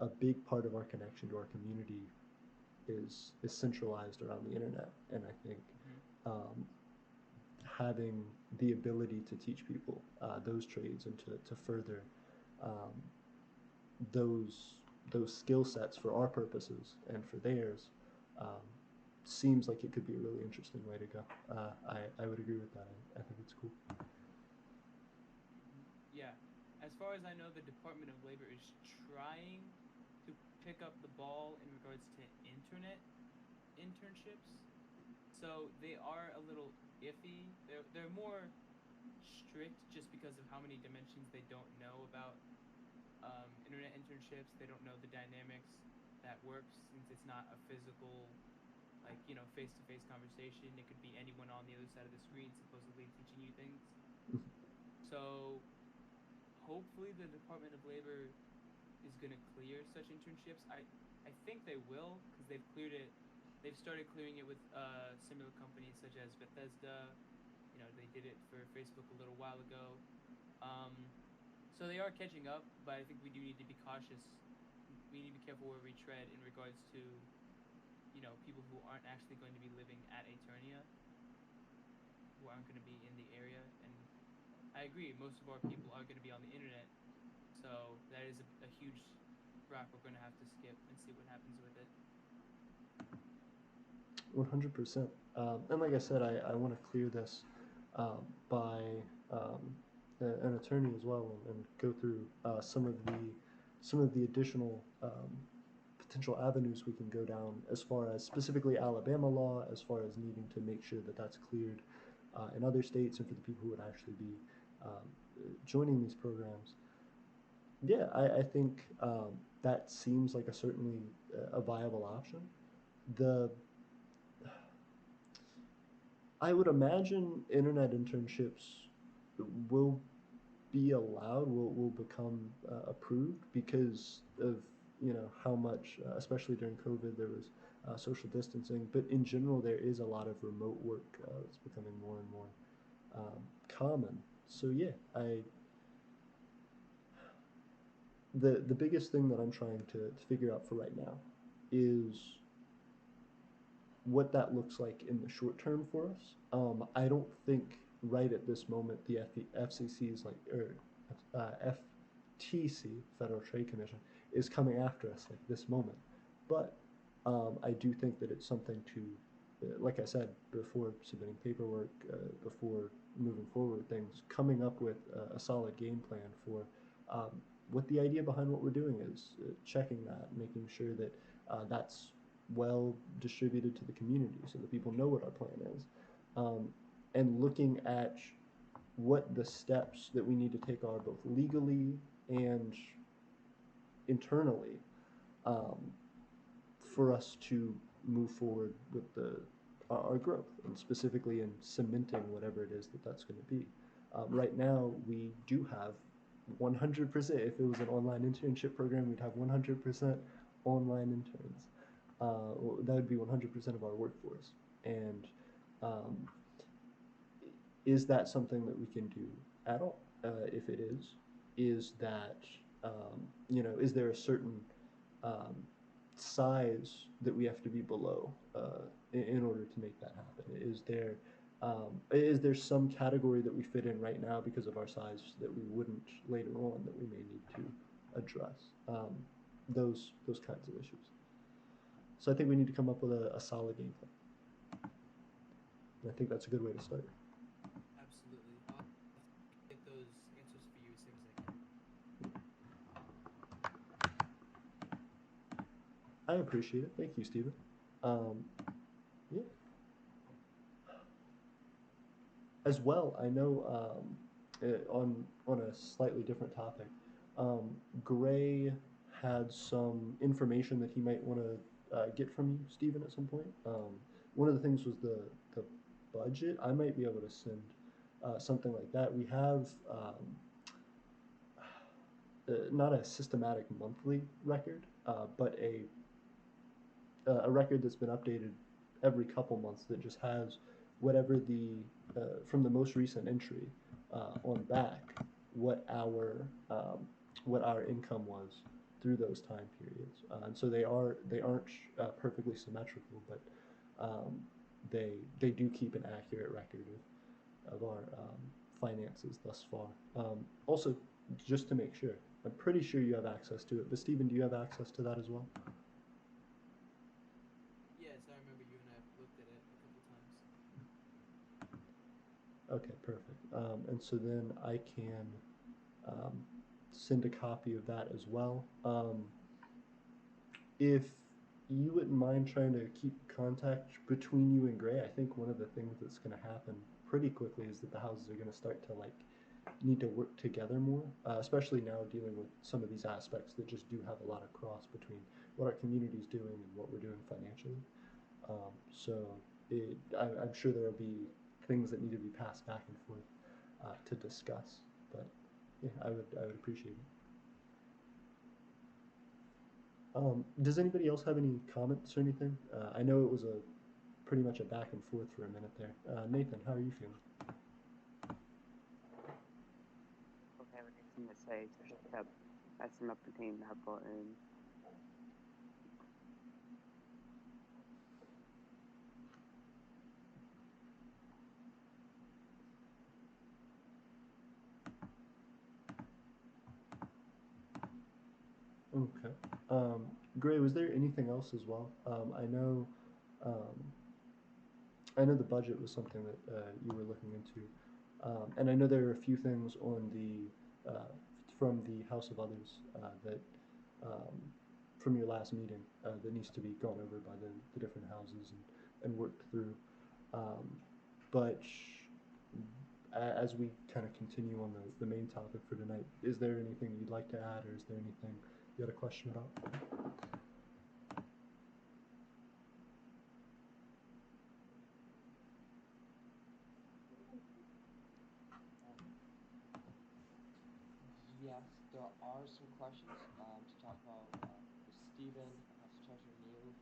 a big part of our connection to our community is centralized around the internet, and I think having the ability to teach people those trades and to further um, those those skill sets for our purposes and for theirs um, seems like it could be a really interesting way to go. I would agree with that. I think it's cool. Yeah, as far as I know, the Department of Labor is trying to pick up the ball in regards to internet internships. So they are a little iffy. They're more strict just because of how many dimensions they don't know about internet internships. They don't know the dynamics that works since it's not a physical, like, face-to-face conversation. It could be anyone on the other side of the screen supposedly teaching you things. So hopefully the Department of Labor is going to clear such internships. I think they will, because they've cleared it. They've started clearing it with similar companies such as Bethesda. They did it for Facebook a little while ago. So they are catching up, but I think we do need to be cautious. We need to be careful where we tread in regards to, people who aren't actually going to be living at Aeternia, who aren't going to be in the area. And I agree, most of our people are going to be on the internet, so that is a huge rock we're going to have to skip and see what happens with it. 100%. And like I said, I want to clear this by an attorney as well, and go through some of the additional potential avenues we can go down, as far as specifically Alabama law, as far as needing to make sure that that's cleared in other states, and for the people who would actually be joining these programs. Yeah, I think that seems like certainly a viable option. I would imagine internet internships will be allowed, will become approved, because of how much, especially during COVID, there was social distancing. But in general, there is a lot of remote work that's becoming more and more common. So yeah, the biggest thing that I'm trying to figure out for right now is what that looks like in the short term for us. I don't think right at this moment the FCC is FTC, Federal Trade Commission, is coming after us like this moment. But I do think that it's something to, like I said before, submitting paperwork, before moving forward things, coming up with a solid game plan for what the idea behind what we're doing is, checking that, making sure that that's well distributed to the community so that people know what our plan is, and looking at what the steps that we need to take are, both legally and internally, for us to move forward with our growth, and specifically in cementing whatever it is that's going to be. Right now, we do have 100%. If it was an online internship program, we'd have 100% online interns. That would be 100% of our workforce. And is that something that we can do at all? If it is that, is there a certain size that we have to be below in order to make that happen? Is there some category that we fit in right now because of our size that we wouldn't later on, that we may need to address? Those kinds of issues. So I think we need to come up with a solid game plan. And I think that's a good way to start. Absolutely. I'll get those answers for you as soon as I can. I appreciate it. Thank you, Stephen. Yeah. As well, I know on a slightly different topic, Gray had some information that he might want to get from you, Stephen, at some point. One of the things was the budget. I might be able to send something like that. We have not a systematic monthly record, but a record that's been updated every couple months, that just has whatever from the most recent entry on back, what our income was through those time periods. And so they aren't perfectly symmetrical, but they do keep an accurate record of our finances thus far. Also, just to make sure, I'm pretty sure you have access to it, but Stephen, do you have access to that as well? Yes, I remember you and I have looked at it a couple times. Okay, perfect. And so then I can send a copy of that as well. If you wouldn't mind trying to keep contact between you and Gray, I think one of the things that's going to happen pretty quickly is that the houses are going to start to like need to work together more, especially now dealing with some of these aspects that just do have a lot of cross between what our community is doing and what we're doing financially. I'm sure there will be things that need to be passed back and forth to discuss. But yeah, I would appreciate it. Does anybody else have any comments or anything? I know it was a pretty much a back and forth for a minute there. Nathan, how are you feeling? Okay, have anything to say, so just kept messing up the name that button. Okay. Gray, was there anything else as well? Um, I know the budget was something that you were looking into, and I know there are a few things on the from the House of Others that um, from your last meeting that needs to be gone over by the different houses and worked through. Um, but as we kind of continue on the main topic for tonight, is there anything you'd like to add, or is there anything you had a question about? Yes, there are some questions to talk about with Stephen, House Treasurer Neil.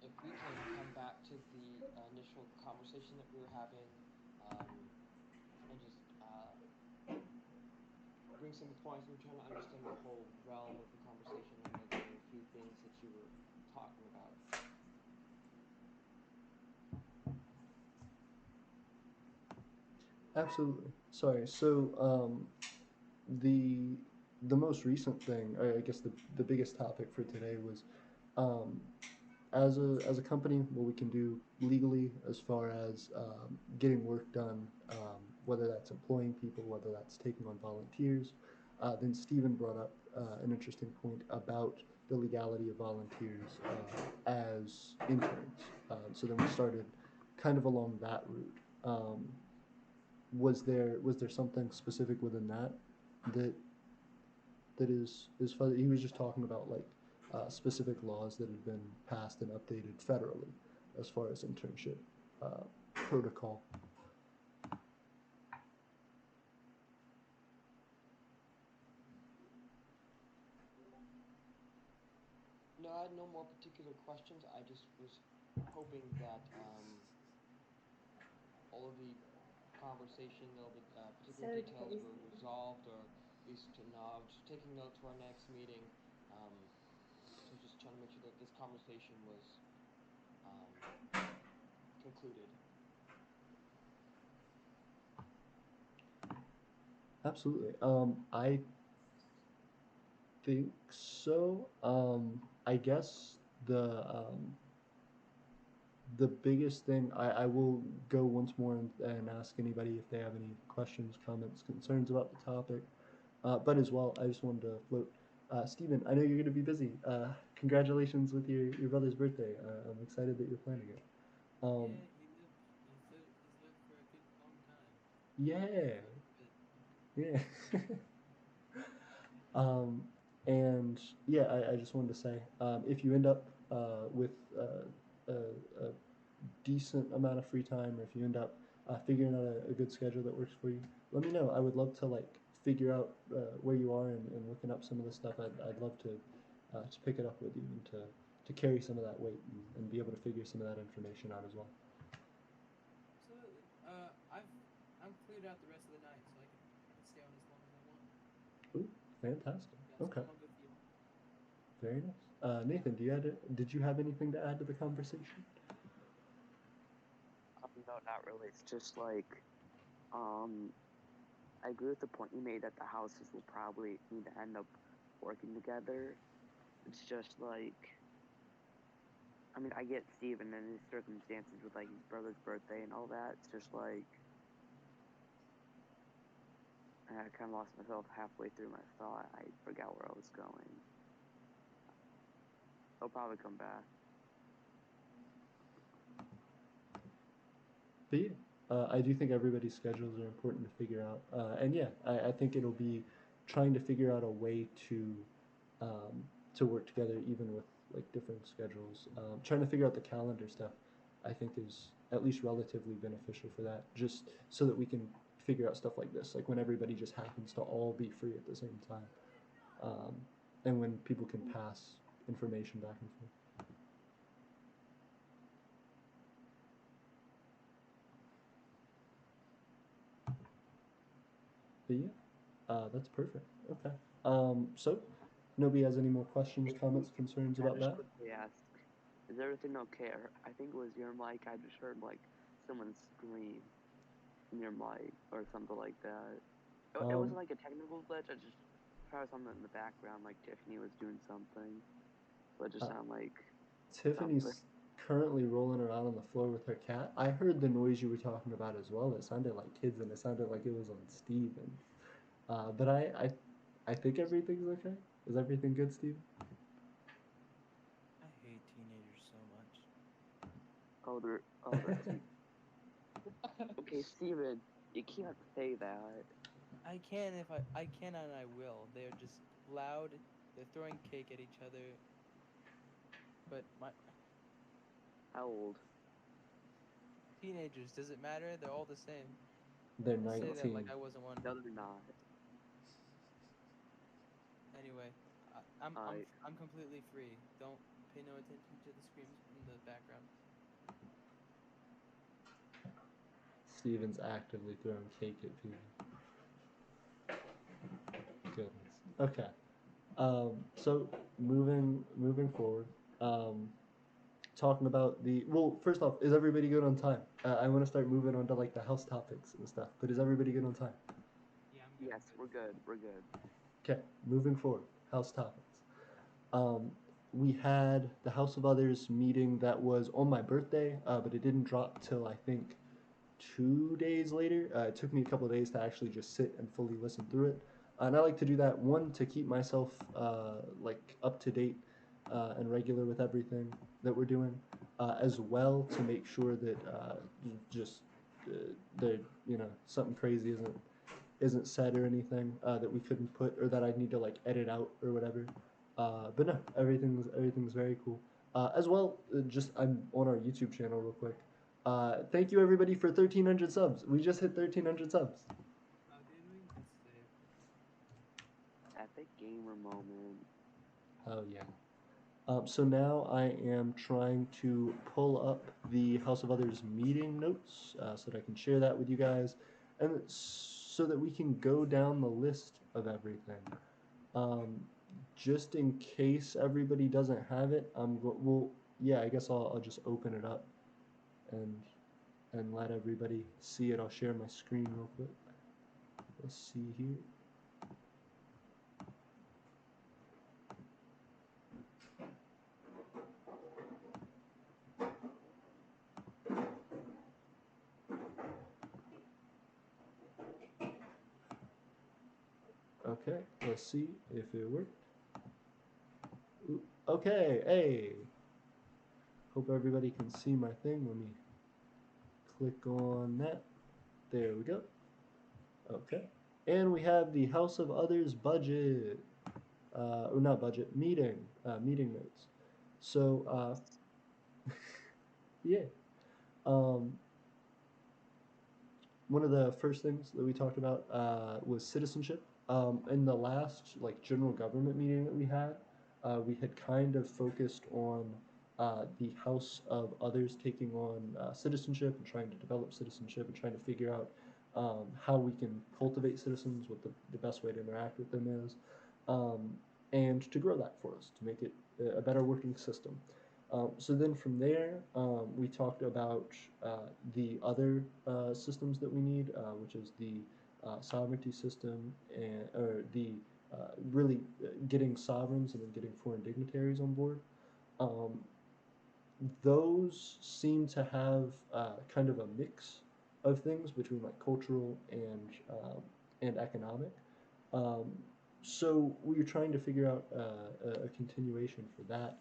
If we can come back to the initial conversation that we were having and just bring some points. I'm trying to understand the whole realm of the conversation. I know there were a few things that you were talking about. Absolutely. Sorry. So the most recent thing, or I guess the biggest topic for today was um, as a company, what we can do legally as far as getting work done, whether that's employing people, whether that's taking on volunteers. Then Stephen brought up an interesting point about the legality of volunteers as interns. So then we started kind of along that route. Was there something specific within that is fuzzy? He was just talking about like specific laws that have been passed and updated federally as far as internship protocol. No, I had no more particular questions. I just was hoping that all of the conversation, all the particular details were resolved, or at least to know. Just taking notes for our next meeting. Um, so just trying to make sure that this conversation was concluded. Absolutely. I think so. I guess the biggest thing, I will go once more and ask anybody if they have any questions, comments, concerns about the topic. But as well, I just wanted to float. Stephen, I know you're going to be busy. Congratulations with your brother's birthday. I'm excited that you're planning it. Yeah, Um, he's lived for a good long time. yeah, Good. yeah. And yeah, I just wanted to say, if you end up with a decent amount of free time, or if you end up figuring out a good schedule that works for you, let me know. I would love to like figure out where you are and looking up some of this stuff. I'd love to pick it up with you and to carry some of that weight and be able to figure some of that information out as well. Absolutely. I'm cleared out the rest of the night, so I can stay on as long as I want. Ooh, fantastic. Yeah, Okay, so I'm with you. very nice. Nathan, did you have anything to add to the conversation? No, not really. It's just like, I agree with the point you made that the houses will probably need to end up working together. It's just like, I mean, I get Steven and his circumstances with like his brother's birthday and all that. It's just like, I kind of lost myself halfway through my thought. I forgot where I was going. I'll probably come back. But yeah, I do think everybody's schedules are important to figure out. And yeah, I think it'll be trying to figure out a way um, to work together even with like different schedules. Trying to figure out the calendar stuff, I think is at least relatively beneficial for that, just so that we can figure out stuff like this, like when everybody just happens to all be free at the same time, um, and when people can pass information back and forth. But yeah, that's perfect. Okay. So nobody has any more questions, comments, concerns Can I about just that? quickly ask, is everything okay? I think it was your mic. I just heard like someone scream in your mic or something like that. It wasn't Um, like a technical glitch. I just heard something in the background, like Tiffany was doing something. So it just uh, sounded like something. Tiffany's currently rolling around on the floor with her cat. I heard the noise you were talking about as well. It sounded like kids, and it sounded like it was on Steve. And but I think everything's okay. Is everything good, Steve? I hate teenagers so much. Oh, that's okay, Steven. You can't say that. I can if I can and I will. They're just loud. They're throwing cake at each other. But my How old? teenagers, does it matter? They're all the same. They're Don't say that 19. like I wasn't one. No, they're not. Anyway, I I'm completely free. Don't pay no attention to the screams from the background. Steven's actively throwing cake at people. Goodness. Okay. So moving forward, um, talking about the well. First off, is everybody good on time? I want to start moving on to like the house topics and stuff. But is everybody good on time? Yeah, I'm good. yes, we're good. We're good. Okay. Moving forward, house topics. Um, we had the House of Others meeting that was on my birthday, but it didn't drop till I think 2 days later. It took me a couple of days to actually just sit and fully listen through it. And I like to do that one to keep myself like up to date and regular with everything that we're doing, as well to make sure that just uh, the something crazy isn't said or anything that we couldn't put or that I need to like edit out or whatever. But no, everything's very cool. As well, just I'm on our YouTube channel real quick. Thank you everybody for 1,300 subs. We just hit 1,300 subs. Oh, did we? That's sick. Epic gamer moment. Oh yeah. So now I am trying to pull up the House of Others meeting notes so that I can share that with you guys, and so that we can go down the list of everything. Um, just in case everybody doesn't have it, well, yeah, I guess I'll just open it up and let everybody see it. I'll share my screen real quick. Let's see here. Okay, let's see if it worked. Okay, hey. Hope everybody can see my thing. Let me click on that. There we go. Okay. And we have the House of Others budget. Or not budget, meeting notes. So, yeah. Um, One of the first things that we talked about was citizenship. In the last like general government meeting that we had kind of focused on the House of Others taking on citizenship and trying to develop citizenship and trying to figure out how we can cultivate citizens, what the best way to interact with them is, um, and to grow that for us, to make it a better working system. So then from there, we talked about the other systems that we need, which is the sovereignty system and or the really getting sovereigns and then getting foreign dignitaries on board. Um, those seem to have kind of a mix of things between like cultural and economic. Um, so we were trying to figure out a continuation for that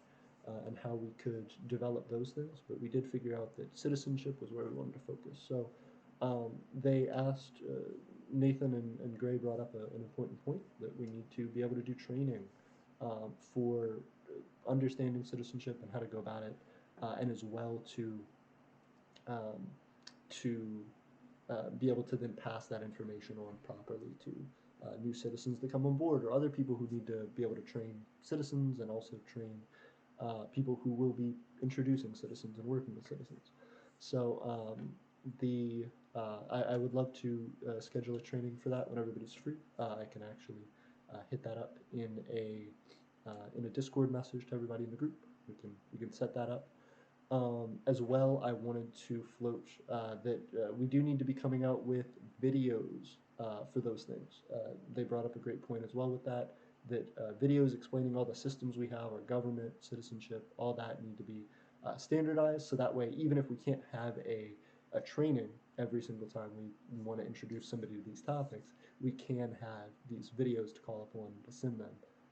and how we could develop those things, but we did figure out that citizenship was where we wanted to focus. So they asked, Nathan and Gray brought up an important point that we need to be able to do training for understanding citizenship and how to go about it, and as well um, to be able to then pass that information on properly to new citizens that come on board or other people who need to be able to train citizens and also train people who will be introducing citizens and working with citizens. So the I would love to schedule a training for that when everybody's free. I can actually hit that up in a Discord message to everybody in the group. We can set that up. As well, I wanted to float that we do need to be coming out with videos for those things. They brought up a great point as well with that, that videos explaining all the systems we have, our government, citizenship, all that need to be standardized. So that way, even if we can't have a training every single time we want to introduce somebody to these topics, we can have these videos to call upon to send them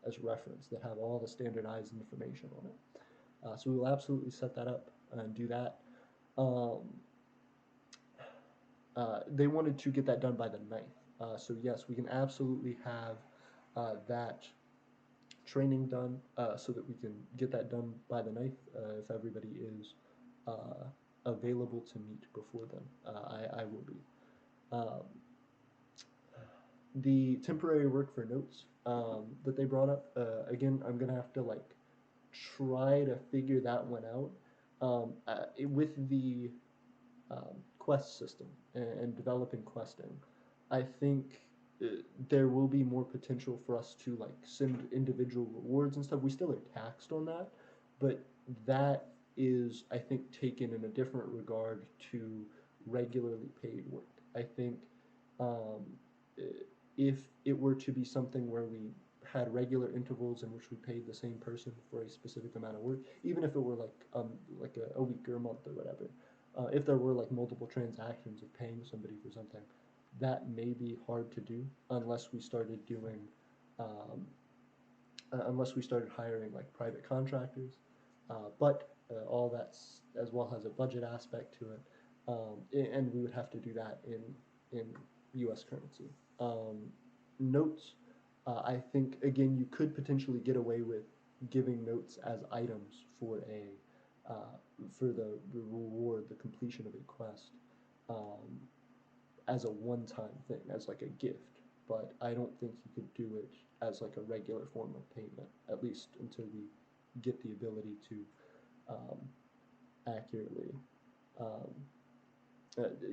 as reference that have all the standardized information on it. So we will absolutely set that up and do that. They wanted to get that done by the 9th. So yes, we can absolutely have that training done so that we can get that done by the 9th if everybody is available to meet before then. I will be. The temporary work for notes that they brought up, again, I'm going to have to like try to figure that one out with the quest system and developing questing. I think there will be more potential for us to like send individual rewards and stuff. We still are taxed on that, but that is, I think, taken in a different regard to regularly paid work. I think um, if it were to be something where we had regular intervals in which we paid the same person for a specific amount of work, even if it were like a week or a month or whatever. If there were like multiple transactions of paying somebody for something, that may be hard to do unless we started doing, unless we started hiring like private contractors. But all that's as well has a budget aspect to it, and we would have to do that in U.S. currency. Notes, I think again you could potentially get away with giving notes as items for the reward, the completion of a quest, as a one-time thing, as like a gift. But I don't think you could do it as like a regular form of payment, at least until we get the ability to um, accurately um,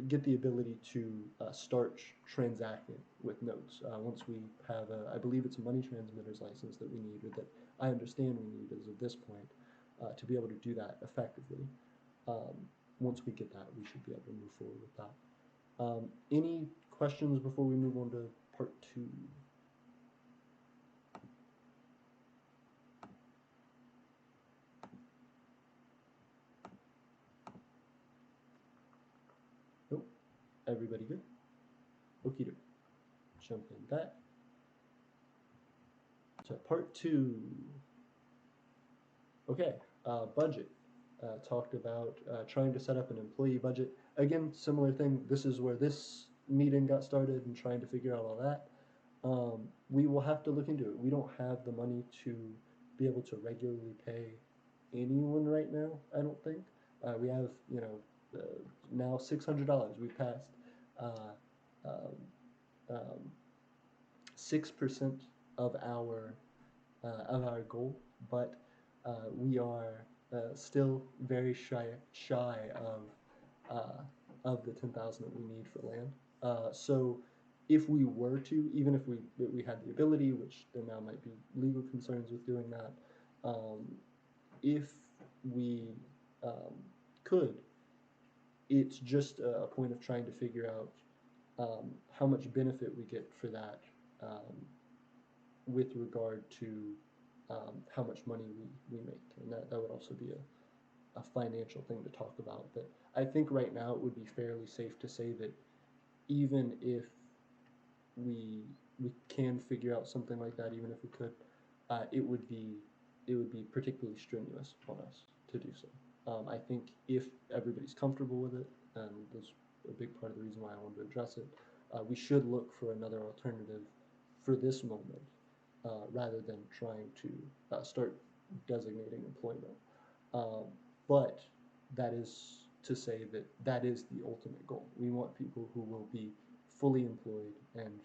get the ability to start transacting with notes. Once we have, I believe it's a money transmitter's license that we need, or that I understand we need as of this point, to be able to do that effectively. Um, Once we get that, we should be able to move forward with that. Any questions before we move on to part 2? Nope. Everybody good? Okie doke. Jump in that. So part 2. Okay, budget. Talked about trying to set up an employee budget. Again, similar thing. This is where this meeting got started and trying to figure out all that. We will have to look into it. We don't have the money to be able to regularly pay anyone right now, I don't think. We have, now $600. We passed 6% of our goal, but we are still very shy of the 10,000 that we need for land. So if we were to, even if we had the ability, which there now might be legal concerns with doing that, if we could, it's just a point of trying to figure out how much benefit we get for that with regard to how much money we make. And that would also be a financial thing to talk about. But I think right now it would be fairly safe to say that even if we can figure out something like that, even if we could, it would be particularly strenuous on us to do so. I think if everybody's comfortable with it, and that's a big part of the reason why I wanted to address it, we should look for another alternative for this moment, rather than trying to start designating employment. Um, but that is to say that that is the ultimate goal. We want people who will be fully employed and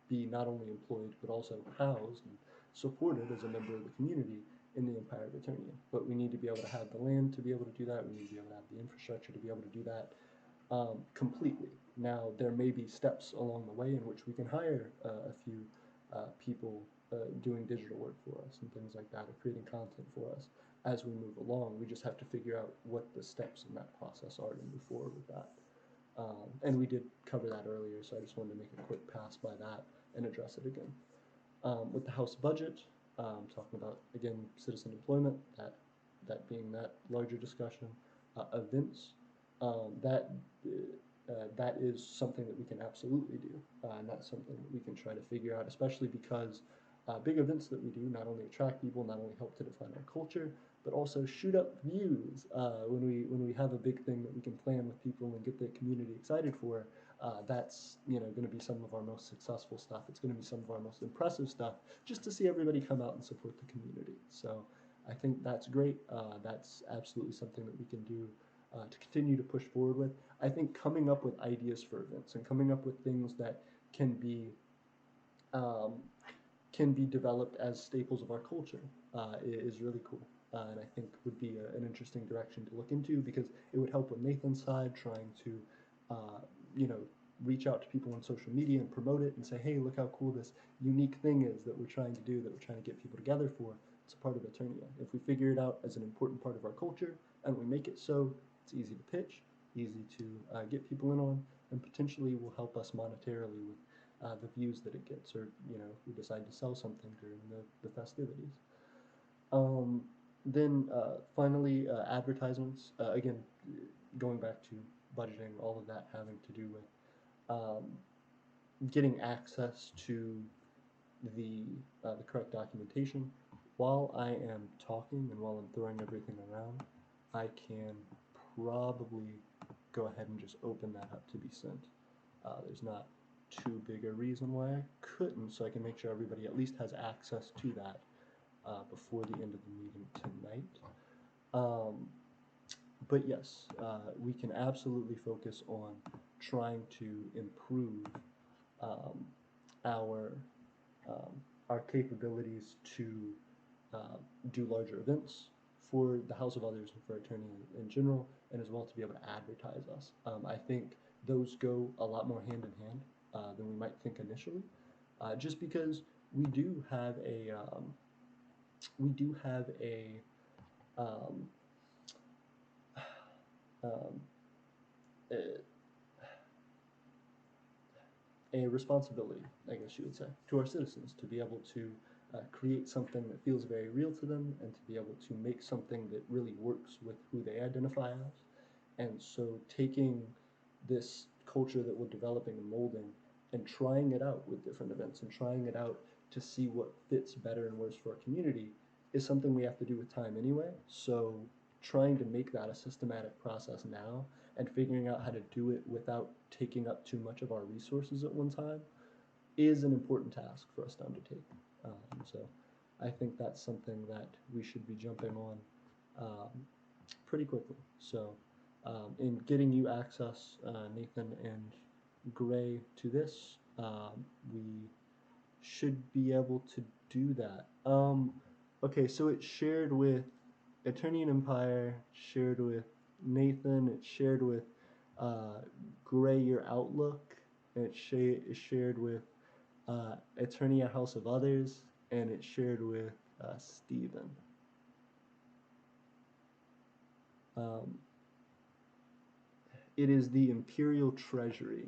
be not only employed but also housed and supported as a member of the community in the Empire of Aeternia. But we need to be able to have the land to be able to do that. We need to be able to have the infrastructure to be able to do that completely. Now, there may be steps along the way in which we can hire a few people doing digital work for us and things like that, or creating content for us as we move along. We just have to figure out what the steps in that process are to move forward with that. And we did cover that earlier, so I just wanted to make a quick pass by that and address it again. With the House budget, talking about, again, citizen employment, that being that larger discussion, events, that is something that we can absolutely do, and that's something that we can try to figure out, especially because big events that we do not only attract people, not only help to define our culture, but also shoot up views. When we have a big thing that we can plan with people and get the community excited for, that's going to be some of our most successful stuff. It's going to be some of our most impressive stuff, just to see everybody come out and support the community. So I think that's great. That's absolutely something that we can do to continue to push forward with. I think coming up with ideas for events and coming up with things that can be developed as staples of our culture is really cool. And I think would be an interesting direction to look into, because it would help with Nathan's side trying to, reach out to people on social media and promote it and say, hey, look how cool this unique thing is that we're trying to do, that we're trying to get people together for. It's a part of Aeternia. If we figure it out as an important part of our culture and we make it so, it's easy to pitch, easy to get people in on, and potentially will help us monetarily with the views that it gets, or if we decide to sell something during the festivities. Then finally, advertisements. Again, going back to budgeting, all of that having to do with getting access to the correct documentation. While I am talking and while I'm throwing everything around, I can probably go ahead and just open that up to be sent. There's not too big a reason why I couldn't, so I can make sure everybody at least has access to that before the end of the meeting tonight. But yes, we can absolutely focus on trying to improve our capabilities to do larger events for the House of Others and for Aeternia in general, and as well to be able to advertise us. I think those go a lot more hand in hand than we might think initially, just because we do have a um, um, a responsibility, I guess you would say, to our citizens to be able to create something that feels very real to them, and to be able to make something that really works with who they identify as. And so taking this culture that we're developing and molding and trying it out with different events and trying it out to see what fits better and worse for our community is something we have to do with time anyway. So trying to make that a systematic process now and figuring out how to do it without taking up too much of our resources at one time is an important task for us to undertake. So I think that's something that we should be jumping on pretty quickly. So in getting you access, Nathan and Gray, to this, we should be able to do that. Okay, so it's shared with Eternian Empire, shared with Nathan, it's shared with Gray your Outlook, and it's shared with Eternia House of Others, and it's shared with Stephen. It is the Imperial Treasury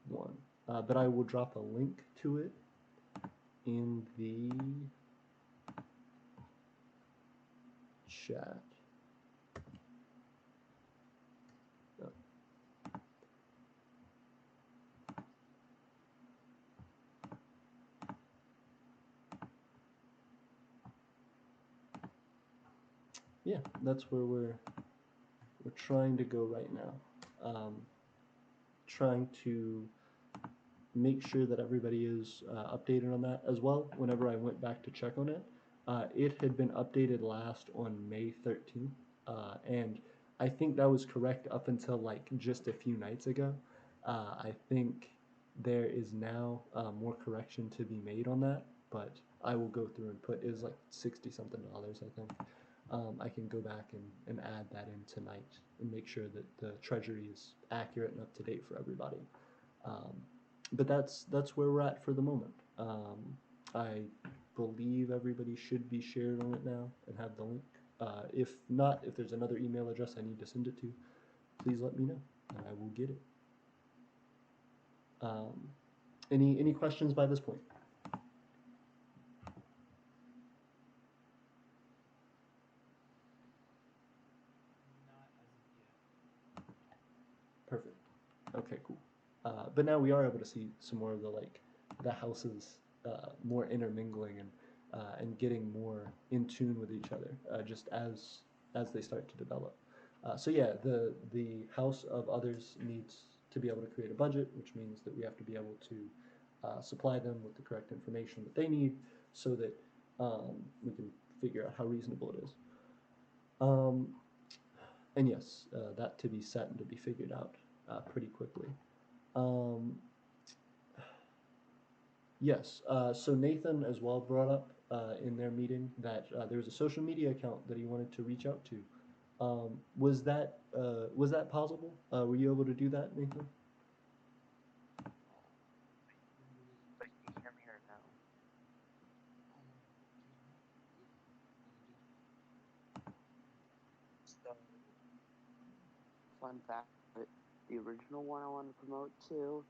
one, but I will drop a link to it in the chat. Oh. yeah, that's where we're trying to go right now. Trying to make sure that everybody is updated on that as well. Whenever I went back to check on it, it had been updated last on May 13th, and I think that was correct up until like just a few nights ago. I think there is now more correction to be made on that, but I will go through and put, it was like 60 something dollars, I think. I can go back and add that in tonight and make sure that the treasury is accurate and up to date for everybody. Um, but that's where we're at for the moment. I believe everybody should be shared on it now and have the link. If not, if there's another email address I need to send it to, please let me know and I will get it. Um, any questions by this point? Not as of yet. Perfect. Okay, cool. But now we are able to see some more of the houses more intermingling and getting more in tune with each other just as they start to develop. So yeah, the house of others needs to be able to create a budget, which means that we have to be able to supply them with the correct information that they need, so that we can figure out how reasonable it is. Um, and yes, that to be set and to be figured out pretty quickly. Um, yes, so Nathan as well brought up in their meeting that there was a social media account that he wanted to reach out to. Was that possible? Were you able to do that, Nathan? But can you hear me or no? So, fun fact, the original one I wanted to promote too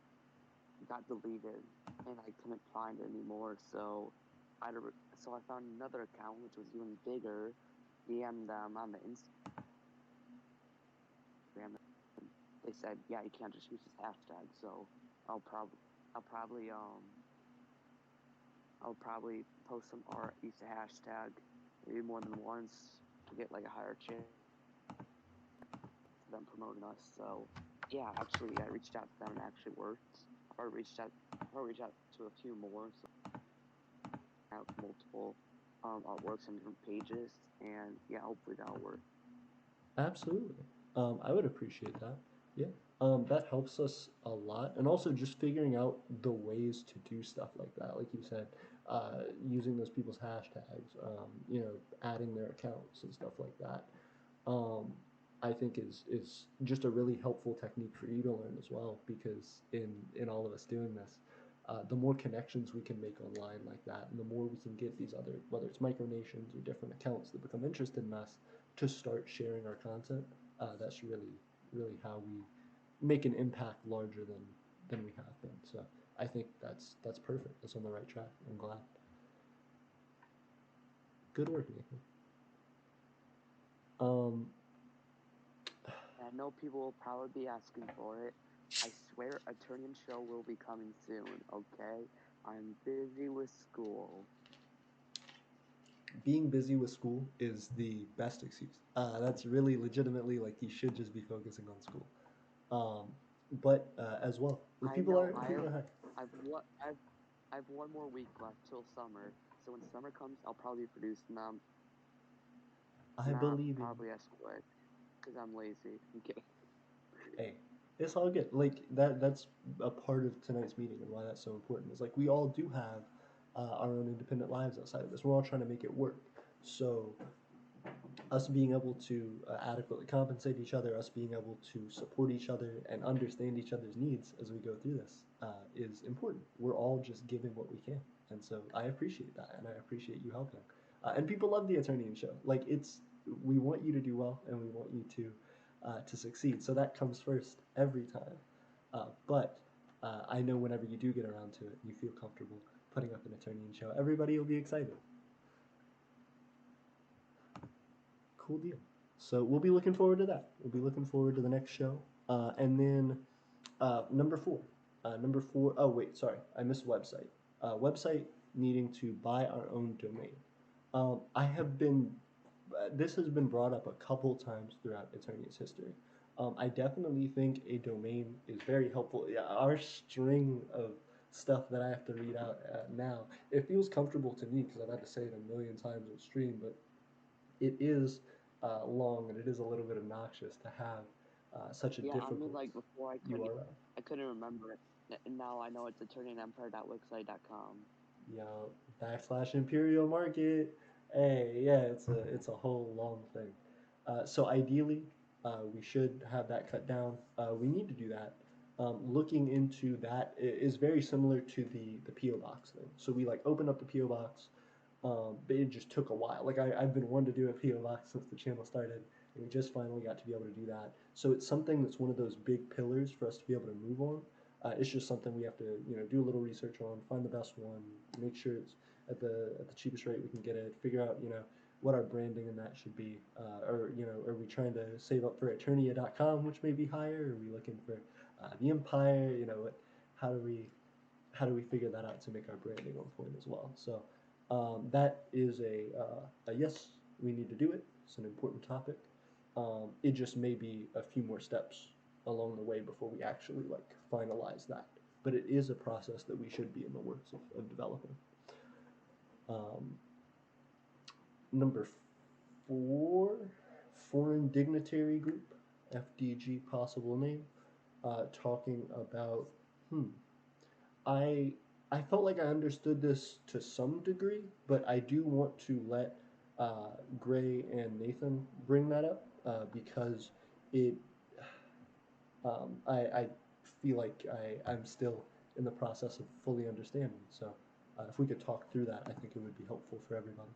got deleted, and I couldn't find it anymore. So, so I found another account which was even bigger. DM'd them on the Instagram. They said, yeah, you can't just use this hashtag. So I'll probably, I'll probably, um, I'll probably post some or use the hashtag maybe more than once to get like a higher chance of them promoting us. So yeah, actually, I reached out to them and it actually worked. Or reached out to a few more. So I have multiple artworks on different pages, and yeah, hopefully that'll work. Absolutely. I would appreciate that. Yeah. That helps us a lot. And also just figuring out the ways to do stuff like that. Like you said, using those people's hashtags, adding their accounts and stuff like that. Um, I think is just a really helpful technique for you to learn as well, because in all of us doing this, the more connections we can make online like that, and the more we can get these other, whether it's micronations or different accounts that become interested in us, to start sharing our content. That's really how we make an impact larger than we have been. So I think that's perfect. That's on the right track. I'm glad. Good work, Nathan. Um, I know people will probably be asking for it. I swear a Turnian show will be coming soon, okay? I'm busy with school. Being busy with school is the best excuse. That's really legitimately like you should just be focusing on school. Um, but as well, if I people know, are, go ahead. I've, what, I've one more week left till summer, so when summer comes, I'll probably be producing them. I Not believe in you. probably as quick, because I'm lazy. I'm kidding. Hey, it's all good. Like that's a part of tonight's meeting and why that's so important. Is like we all do have our own independent lives outside of this. We're all trying to make it work. So us being able to adequately compensate each other, us being able to support each other and understand each other's needs as we go through this is important. We're all just giving what we can, and so I appreciate that, and I appreciate you helping. And people love the Eternian show. Like we want you to do well, and we want you to succeed. So that comes first every time. But I know whenever you do get around to it, and you feel comfortable putting up an Eternian show, everybody will be excited. Cool deal. So we'll be looking forward to that. We'll be looking forward to the next show. And then number four. Number four. Oh wait, sorry, I missed website. Website needing to buy our own domain. I have been this has been brought up a couple times throughout Eternia's history. I definitely think a domain is very helpful. Yeah, our string of stuff that I have to read out now, it feels comfortable to me because I've had to say it a million times on stream, but it is long and it is a little bit obnoxious to have such a Yeah, I mean, difficult like before URL. I couldn't remember it, and now I know it's eternianempire.wixsite.com. Yeah, backslash Imperial Market. Hey, yeah, it's a whole long thing. So ideally, we should have that cut down. We need to do that. Looking into that is very similar to the PO box thing. So we like opened up the PO box, but it just took a while. Like I've been wanting to do a PO box since the channel started, and we just finally got to be able to do that. So it's something that's one of those big pillars for us to be able to move on. It's just something we have to, do a little research on, find the best one, make sure it's at the cheapest rate we can get it, figure out, what our branding and that should be, or are we trying to save up for Eternia.com, which may be higher? Are we looking for the Empire? How do we how do we figure that out to make our branding on point as well? So that is a yes, we need to do it. It's an important topic. It just may be a few more steps along the way before we actually like finalize that. But it is a process that we should be in the works of developing. Um, Number 4, Foreign Dignitary Group, FDG possible name, talking about I I felt like I understood this to some degree, but I do want to let Gray and Nathan bring that up because it I feel like I'm still in the process of fully understanding. So if we could talk through that, I think it would be helpful for everybody.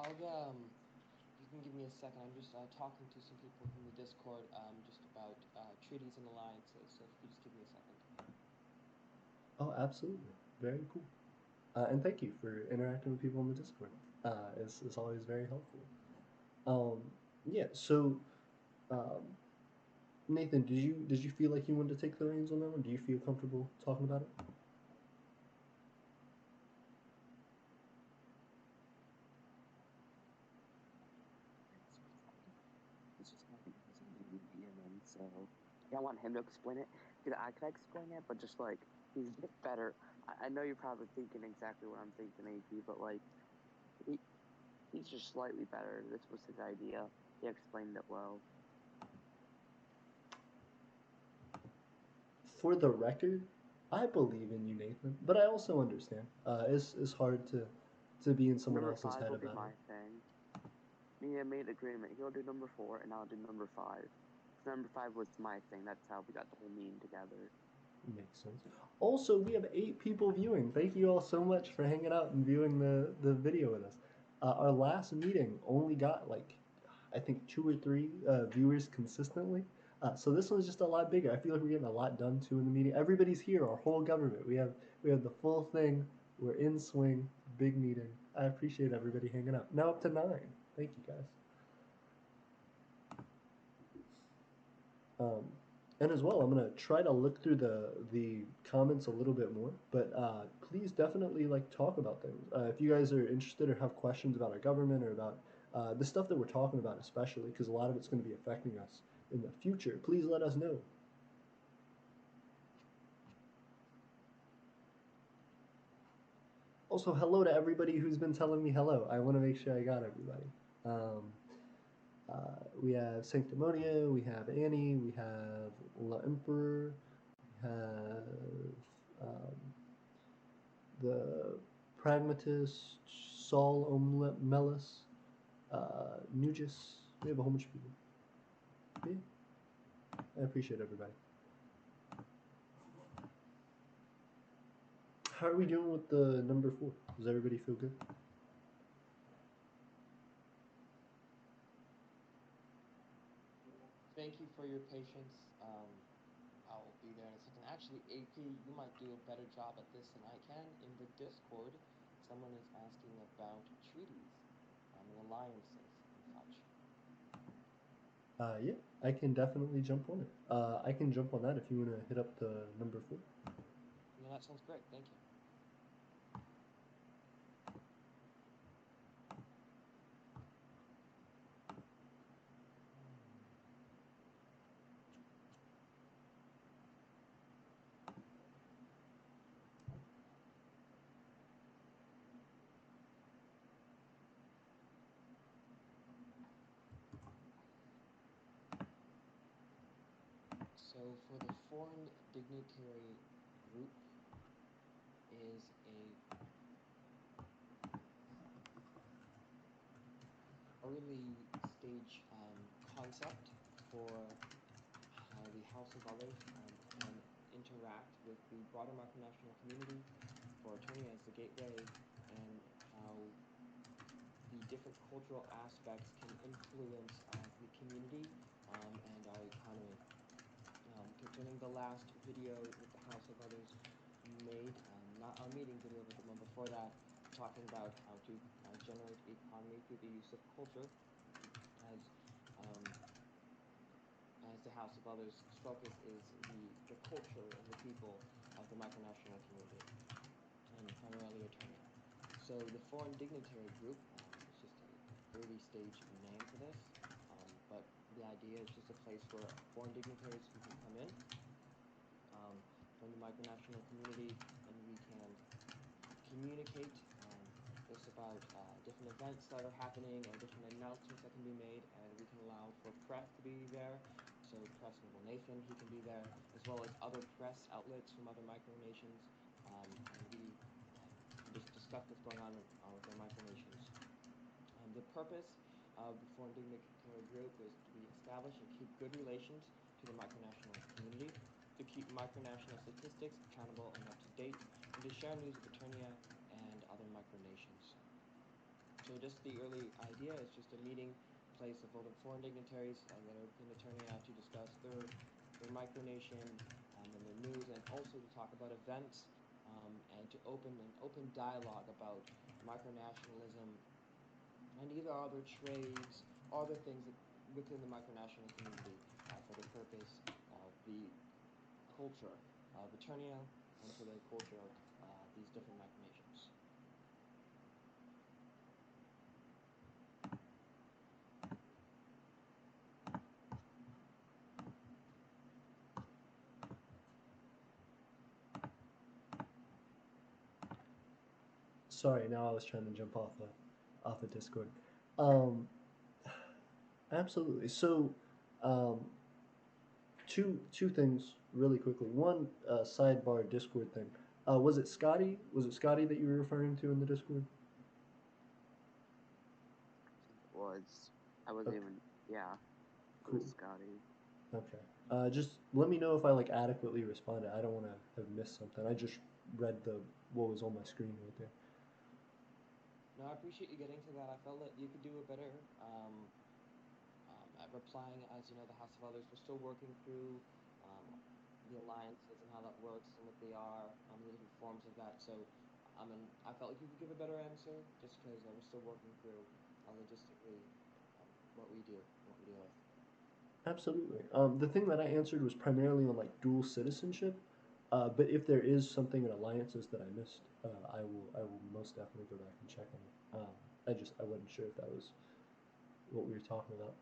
You can give me a second. I'm just talking to some people from the Discord just about treaties and alliances. So if you could just give me a second. Oh, absolutely. Very cool. And thank you for interacting with people on the Discord. It's always very helpful. Um, yeah. So, um, Nathan, did you feel like you wanted to take the reins on that one? Do you feel comfortable talking about it? It's just not because I'm going to be human, so yeah, I want him to explain it. I could explain it, but just like he's a bit better. I know you're probably thinking exactly what I'm thinking, AP, but like he he's just slightly better. This was his idea. He explained it well. For the record, I believe in you, Nathan, but I also understand. It's hard to be in someone Number else's 5 head will be about my it. thing. Me and made agreement. He'll do number 4, and I'll do number 5. So number 5 was my thing. That's how we got the whole meeting together. Makes sense. Also, we have 8 people viewing. Thank you all so much for hanging out and viewing the video with us. Our last meeting only got like, I think 2 or 3 viewers consistently. So this one's just a lot bigger. I feel like we're getting a lot done too in the meeting. Everybody's here. Our whole government. We have the full thing. We're in swing. Big meeting. I appreciate everybody hanging out. Now up to 9. Thank you guys. Um, and as well, I'm gonna try to look through the comments a little bit more. But please definitely like talk about things. If you guys are interested or have questions about our government or about the stuff that we're talking about, especially because a lot of it's going to be affecting us in the future, please let us know. Also, hello to everybody who's been telling me hello. I want to make sure I got everybody. Um, we have Sanctimonia, we have Annie, we have La Emperor, we have the Pragmatist, Saul Melis, Nugis. We have a whole bunch of people. Yeah, I appreciate everybody. How are we doing with the number 4? Does everybody feel good? Thank you for your patience. I'll be there in a second. Actually, AP, you might do a better job at this than I can. In the Discord, someone is asking about treaties and alliances and such. Yeah, I can definitely jump on it. I can jump on that if you want to hit up the number four. No, that sounds great. Thank you. So for the foreign dignitary group is a early stage concept for how the House of Others can interact with the broader micronational community for Eternia as the gateway, and how the different cultural aspects can influence the community and our economy. Concerning the last video that the House of Others made, not our meeting video, but the one before that, talking about how to generate economy through the use of culture, as um, as the House of Others' focus is the culture and the people of the micronational community, and primarily Eternia. So the Foreign Dignitary Group is just a early stage name for this, but the idea is just a place where foreign dignitaries who can come in um, from the micronational community, and we can communicate just about different events that are happening or different announcements that can be made, and we can allow for press to be there. So Press Noble Nathan, he can be there, as well as other press outlets from other micronations, and we can just discuss what's going on with our micronations. The purpose of the Foreign Dignitary Group is to be established and keep good relations to the micronational community, to keep micronational statistics accountable and up to date, and to share news of Eternia and other micronations. So just the early idea is just a meeting place of all the foreign dignitaries that are within Eternia to discuss their micronation and their news, and also to talk about events and to open an open dialogue about micronationalism and either other trades or other things that within the micronational community for the purpose of the culture of Eternia and for the culture of these different micronations. Sorry, now I was trying to jump off of Discord. Um, Absolutely. So, um, two things really quickly. One, sidebar Discord thing. Was it Scotty? Was it Scotty that you were referring to in the Discord? I think it was. I wasn't Okay, even. Yeah, it was cool. Scotty. Okay. Just let me know if I like adequately responded. I don't want to have missed something. I just read the what was on my screen right there. No, I appreciate you getting to that. I felt that you could do it better at replying. As you know, the House of Others, we're still working through the alliances and how that works and what they are, the different forms of that. So, I felt like you could give a better answer just because we're still working through logistically what we do and what we deal with. Absolutely. The thing that I answered was primarily on like dual citizenship. But if there is something in alliances that I missed, I will most definitely go back and check on it. I wasn't sure if that was what we were talking about.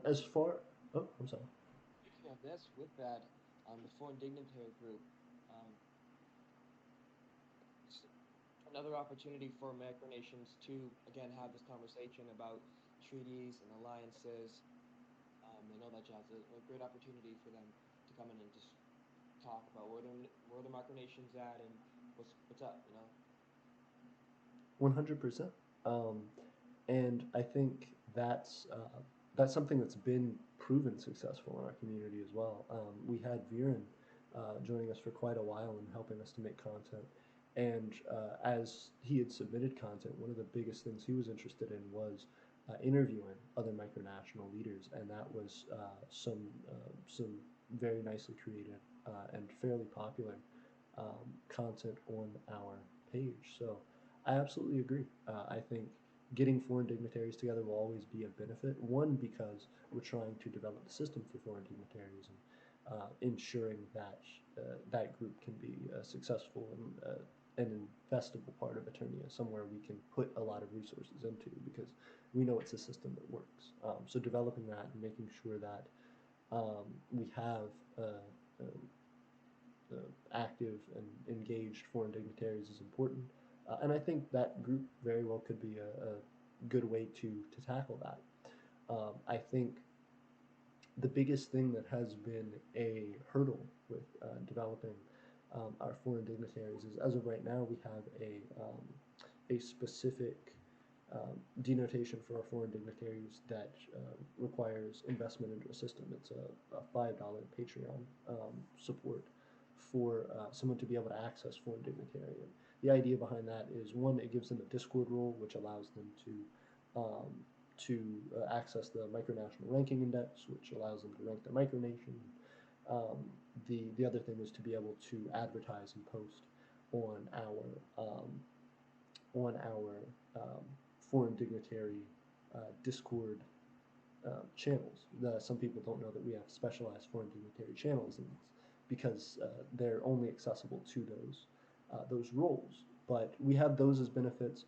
As far oh, I'm sorry. Speaking of this, with that, the Foreign Dignitary Group, um, it's another opportunity for micronations to again have this conversation about treaties and alliances and all that jazz. A great opportunity for them to come in and just talk about where the micronations at and what's up. 100%. Um, and I think that's something that's been proven successful in our community as well. We had Viren joining us for quite a while and helping us to make content. And as he had submitted content, one of the biggest things he was interested in was interviewing other micronational leaders, and that was some very nicely created and fairly popular content on our page. So I absolutely agree. I think getting foreign dignitaries together will always be a benefit. One, because we're trying to develop a system for foreign dignitaries and ensuring that that group can be successful and an investable part of Eternia, somewhere we can put a lot of resources into because we know it's a system that works. So developing that and making sure that we have active and engaged foreign dignitaries is important. And I think that group very well could be a good way to tackle that. I think the biggest thing that has been a hurdle with developing our foreign dignitaries is, as of right now, we have a specific denotation for our foreign dignitaries that requires investment into a system. It's a $5 Patreon support for someone to be able to access foreign dignitary. And the idea behind that is, one, it gives them a Discord role, which allows them um, access the micronational ranking index, which allows them to rank their micronation. The other thing is to be able to advertise and post on our foreign dignitary Discord channels. Some people don't know that we have specialized foreign dignitary channels, and it's because they're only accessible to those roles. But we have those as benefits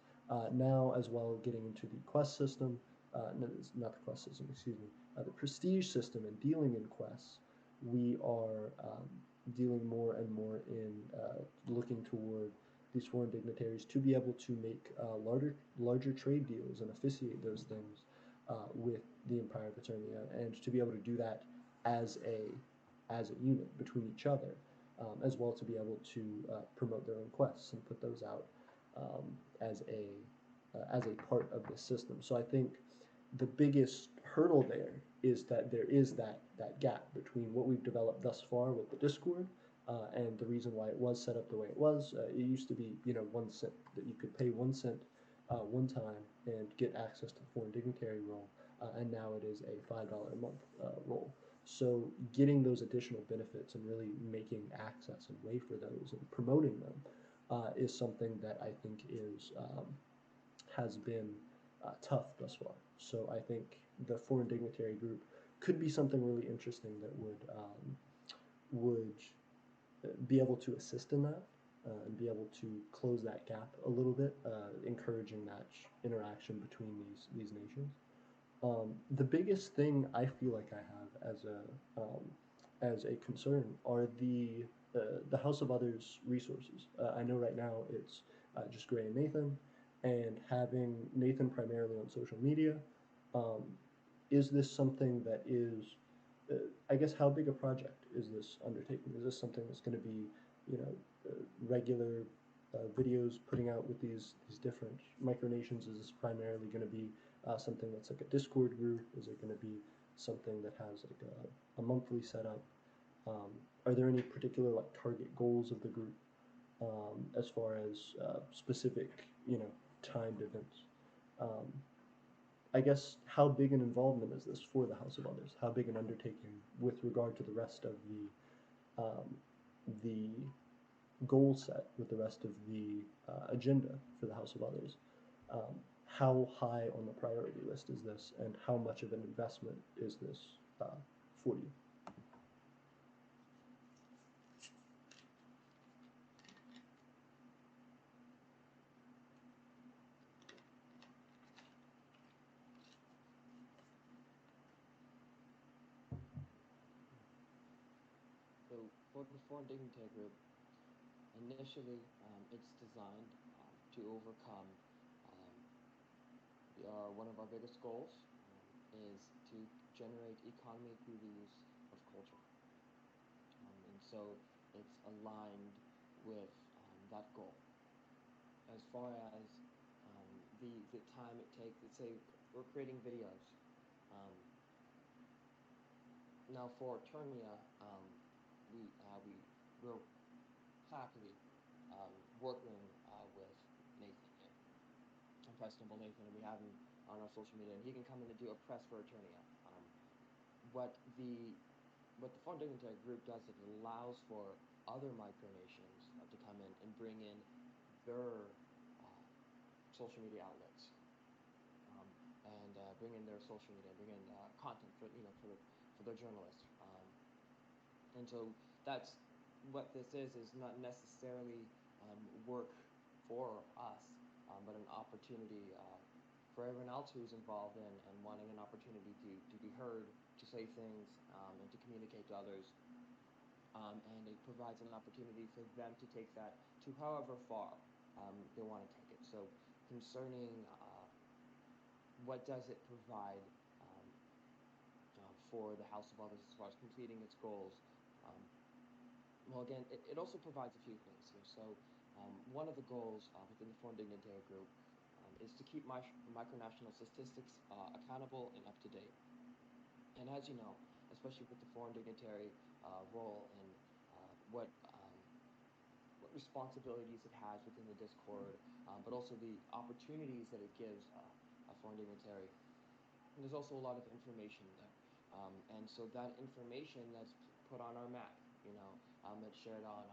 now, as well, getting into the quest system. No, it's not the quest system, excuse me. The prestige system and dealing in quests. We are dealing more and more in looking toward these foreign dignitaries to be able to make larger trade deals and officiate those things with the Empire of Aeternia, and to be able to do that as a unit between each other, as well to be able to promote their own quests and put those out um, as a part of the system. So I think the biggest hurdle there is that there is that gap between what we've developed thus far with the Discord and the reason why it was set up the way it was. It used to be 1 cent, that you could pay 1 cent one time and get access to the foreign dignitary role, and now it is a $5 a month role. So getting those additional benefits and really making access and way for those and promoting them is something that I think has been tough thus far. So I think the foreign dignitary group could be something really interesting that would be able to assist in that and be able to close that gap a little bit, encouraging that interaction between these nations. The biggest thing I feel like I have as a concern are the House of Others resources. I know right now it's just Gray and Nathan, and having Nathan primarily on social media. Um, is this something that is, I guess, how big a project is this undertaking? Is this something that's going to be, you know, regular videos putting out with these different micronations? Is this primarily going to be something that's like a Discord group? Is it going to be something that has like a monthly setup? Are there any particular like target goals of the group as far as specific, timed events? Um, I guess, how big an involvement is this for the House of Others? How big an undertaking with regard to the rest of the goal set with the rest of the agenda for the House of Others? Um, how high on the priority list is this, and how much of an investment is this for you? So for the foreign dignitary group, initially it's designed to overcome um, one of our biggest goals is to generate economy through the use of culture. And so it's aligned with that goal. As far as the time it takes, let's say we're creating videos. Um, Now for Eternia, we're happily working with Nathan here, Impressionable Nathan, and we have him on our social media, and he can come in and do a press for Eternia. What the what the Foreign Dignitary group does, it allows for other micronations to come in and bring in their social media outlets. bring in their social media, bring in content for for their journalists. And so that's what this is not necessarily work for us, but an opportunity for everyone else who's involved in and wanting an opportunity to be heard, to say things, and to communicate to others. And it provides an opportunity for them to take that to however far they want to take it. So concerning what does it provide for the House of Others as far as completing its goals, um, well, again, it also provides a few things here. So, one of the goals within the Foreign Dignitary Group is to keep micronational statistics accountable and up to date. And as you know, especially with the foreign dignitary role and what responsibilities it has within the Discord, but also the opportunities that it gives a foreign dignitary. And there's also a lot of information there. And so that information that's put on our Mac, that's shared on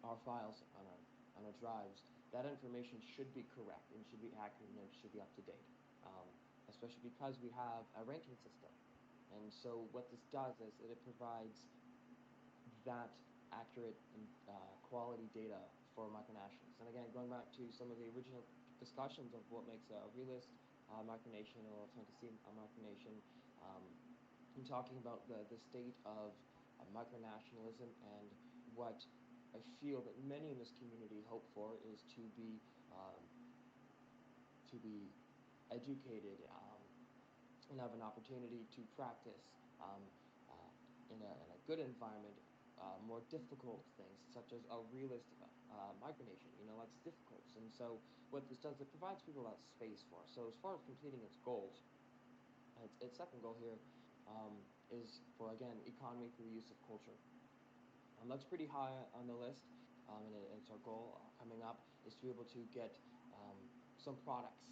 our files, on our drives, that information should be correct and should be accurate and it should be up to date, especially because we have a ranking system. And so what this does is that it provides that accurate and quality data for micronations. And again, going back to some of the original discussions of what makes a realist micronation or a fantasy micronation, and talking about the state of micronationalism and what I feel that many in this community hope for is um, to be educated and have an opportunity to practice in a good environment more difficult things such as a realist micronation. That's difficult, and so what this does, it provides people that space for. So as far as completing its goals, its second goal here is for, again, economy through the use of culture. That's pretty high on the list, and it's our goal coming up is to be able to get some products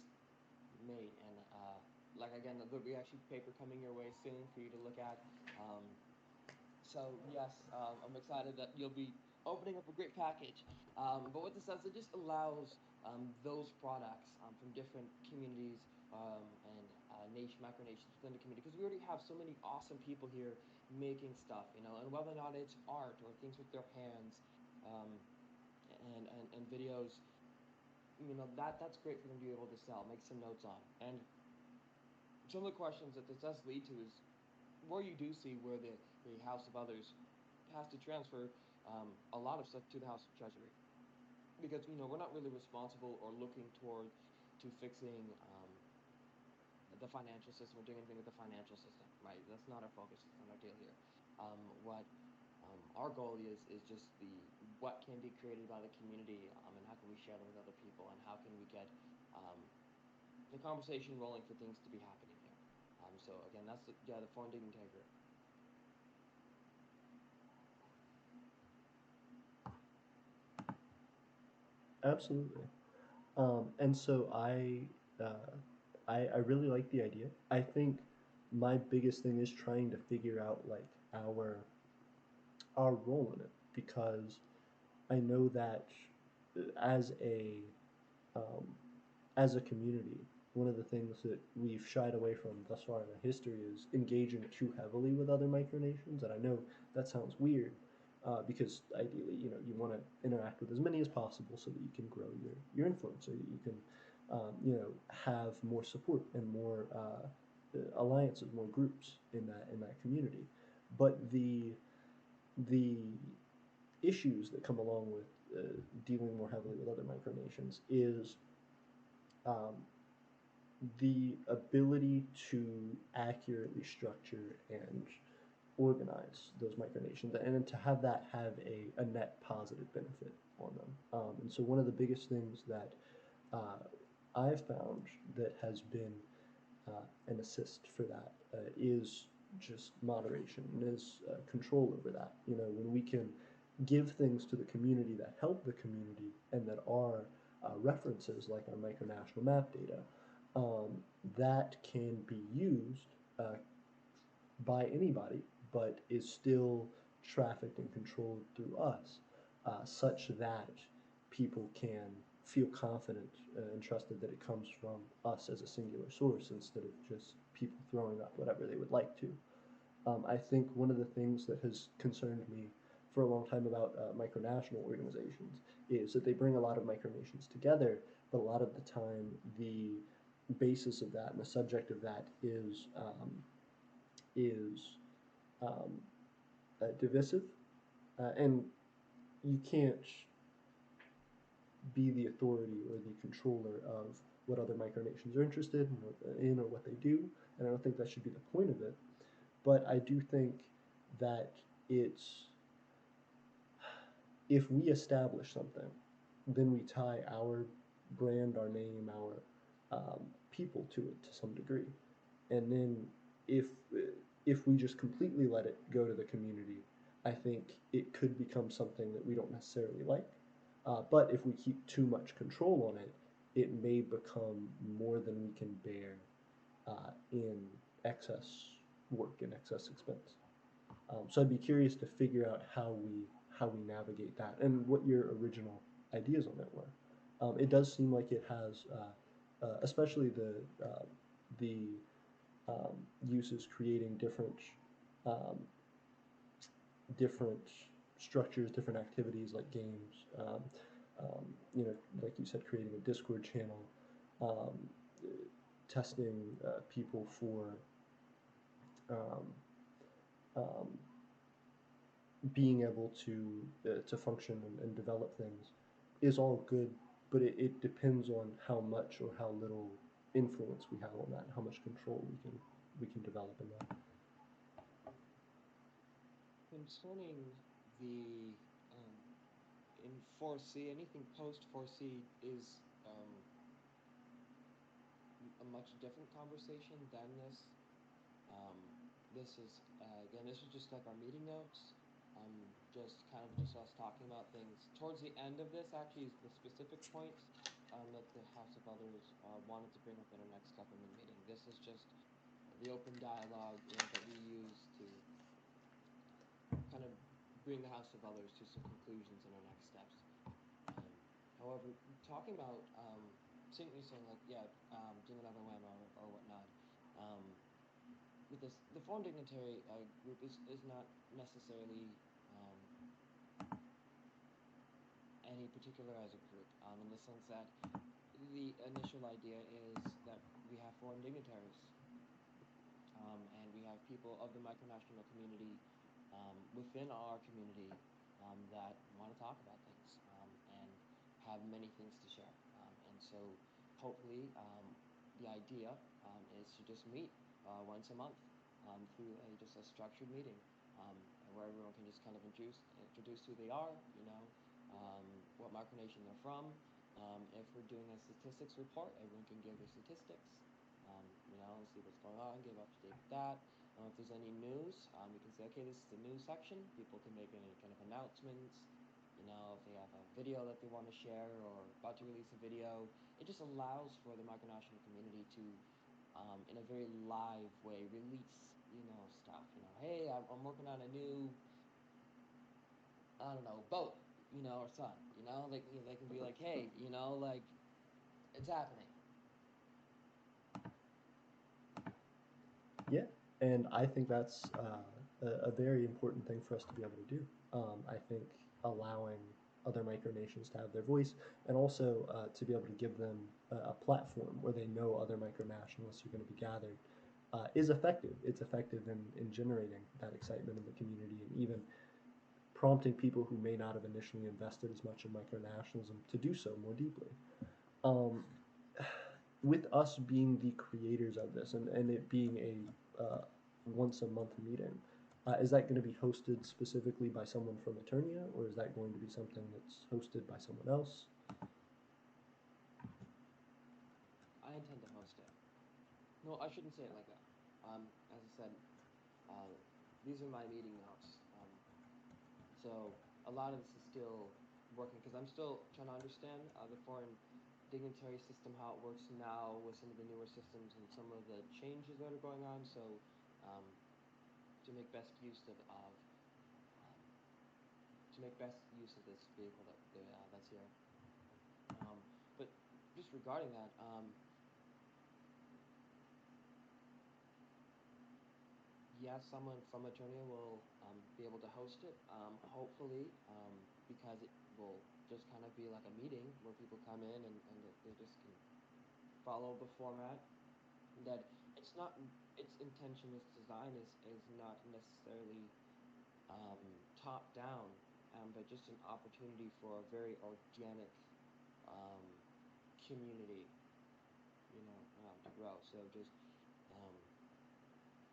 made. And like, again, there'll be actually paper coming your way soon for you to look at. So yes, I'm excited that you'll be opening up a great package. But what this does, it just allows those products from different communities and nation micronations within the community, because we already have so many awesome people here making stuff, and whether or not it's art or things with their hands, um, and videos, that's great for them to be able to sell, make some notes on. And some of the questions that this does lead to is where you do see where the House of Others has to transfer a lot of stuff to the House of Treasury, because we're not really responsible or looking toward to fixing the financial system or doing anything with the financial system, right? That's not our focus. That's not our deal here. What our goal is just what can be created by the community, and how can we share them with other people, and how can we get um, the conversation rolling for things to be happening here. So again, that's the foreign dignitary group. Absolutely. And so I really like the idea. I think my biggest thing is trying to figure out like our role in it, because I know that as a um, as a community, one of the things that we've shied away from thus far in our history is engaging too heavily with other micronations. And I know that sounds weird, because ideally, you want to interact with as many as possible so that you can grow your influence, so that you can, have more support and more alliances, more groups in that community. But the issues that come along with dealing more heavily with other micronations is um, the ability to accurately structure and organize those micronations, and to have that have a net positive benefit on them. And so one of the biggest things that uh, I've found that has been an assist for that is just moderation, and is control over that. When we can give things to the community that help the community and that are references like our micronational map data, that can be used by anybody, but is still trafficked and controlled through us, such that people can feel confident and trusted that it comes from us as a singular source instead of just people throwing up whatever they would like to. I think one of the things that has concerned me for a long time about micronational organizations is that they bring a lot of micronations together, but a lot of the time the basis of that and the subject of that is um, divisive, and you can't be the authority or the controller of what other micronations are interested in or what they do, and I don't think that should be the point of it. But I do think that it's if we establish something, then we tie our brand, our name, our people to it to some degree, and then if if we just completely let it go to the community, I think it could become something that we don't necessarily like. But if we keep too much control on it, it may become more than we can bear in excess work and excess expense. So I'd be curious to figure out how we navigate that and what your original ideas on it were. It does seem like it has, especially the uses creating um, different structures, different activities like games. You know, like you said, creating a Discord channel, um, testing people for um, um, being able to function and develop things is all good, but it depends on how much or how little influence we have on that, how much control we can develop in that. Concerning the in 4C, anything post 4C is a much different conversation than this. Um, this is again, this is just like our meeting notes. Just kind of just us talking about things. Towards the end of this, actually, is the specific points that the House of Others wanted to bring up in our next government meeting. This is just the open dialogue, that we use to kind of bring the House of Others to some conclusions in our next steps. Um, However, talking about simply saying like, yeah, doing another WAM or whatnot. Um, with this, the foreign dignitary group is not necessarily any particular as a group, in the sense that the initial idea is that we have foreign dignitaries, and we have people of the micronational community within our community that want to talk about things and have many things to share. And so hopefully the idea is to just meet once a month through just a structured meeting where everyone can just kind of introduce who they are, what micronation they're from. If we're doing a statistics report, everyone can give their statistics, see what's going on, give up to date with that. If there's any news, you can say, okay, this is the news section. People can make any kind of announcements. If they have a video that they want to share or about to release a video, it just allows for the micronational community to, in a very live way, release, stuff. Hey, I'm working on a new, I don't know, boat, or something. They can be like, hey, like it's happening. Yeah, and I think that's a very important thing for us to be able to do. I think allowing other micronations to have their voice and also to be able to give them a platform where they know other micronationalists are going to be gathered is effective. It's effective in generating that excitement in the community and even prompting people who may not have initially invested as much in micronationalism to do so more deeply. Um, with us being the creators of this and it being a once a month meeting, is that going to be hosted specifically by someone from Eternia, or is that going to be something that's hosted by someone else? I intend to host it. No, I shouldn't say it like that. As I said, these are my meeting notes. So a lot of this is still working because I'm still trying to understand the foreign dignitary system, how it works now with some of the newer systems and some of the changes that are going on. So to make best use to make best use of this vehicle that's here. just regarding that, yes, someone from Eternia will be able to host it. Hopefully, because it will just kind of be like a meeting where people come in and they just can follow the format. That it's not its intention, its design is not necessarily top down, but just an opportunity for a very organic um, community, to grow. So just um,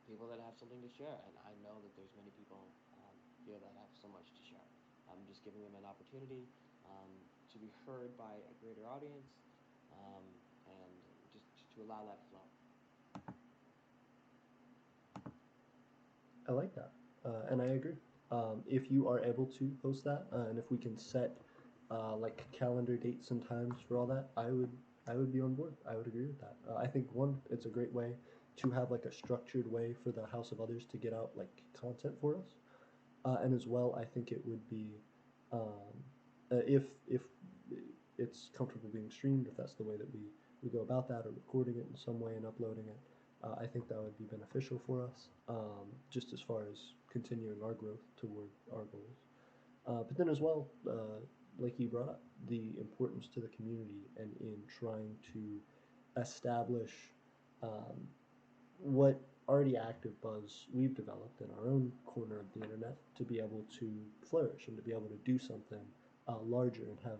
people that have something to share, and I know that there's many people here that have so much to share. I'm just giving them an opportunity um, to be heard by a greater audience, um, and just to allow that flow. I like that, and I agree. If you are able to host that, and if we can set like calendar dates and times for all that, I would be on board. I would agree with that. I think one, it's a great way to have like a structured way for the House of Others to get out like content for us, and as well, I think it would be um, if it's comfortable being streamed, if that's the way that we go about that, or recording it in some way and uploading it. I think that would be beneficial for us, just as far as continuing our growth toward our goals. But then as well, like you brought up, the importance to the community and in trying to establish um, what already active buzz we've developed in our own corner of the internet to be able to flourish and to be able to do something larger and have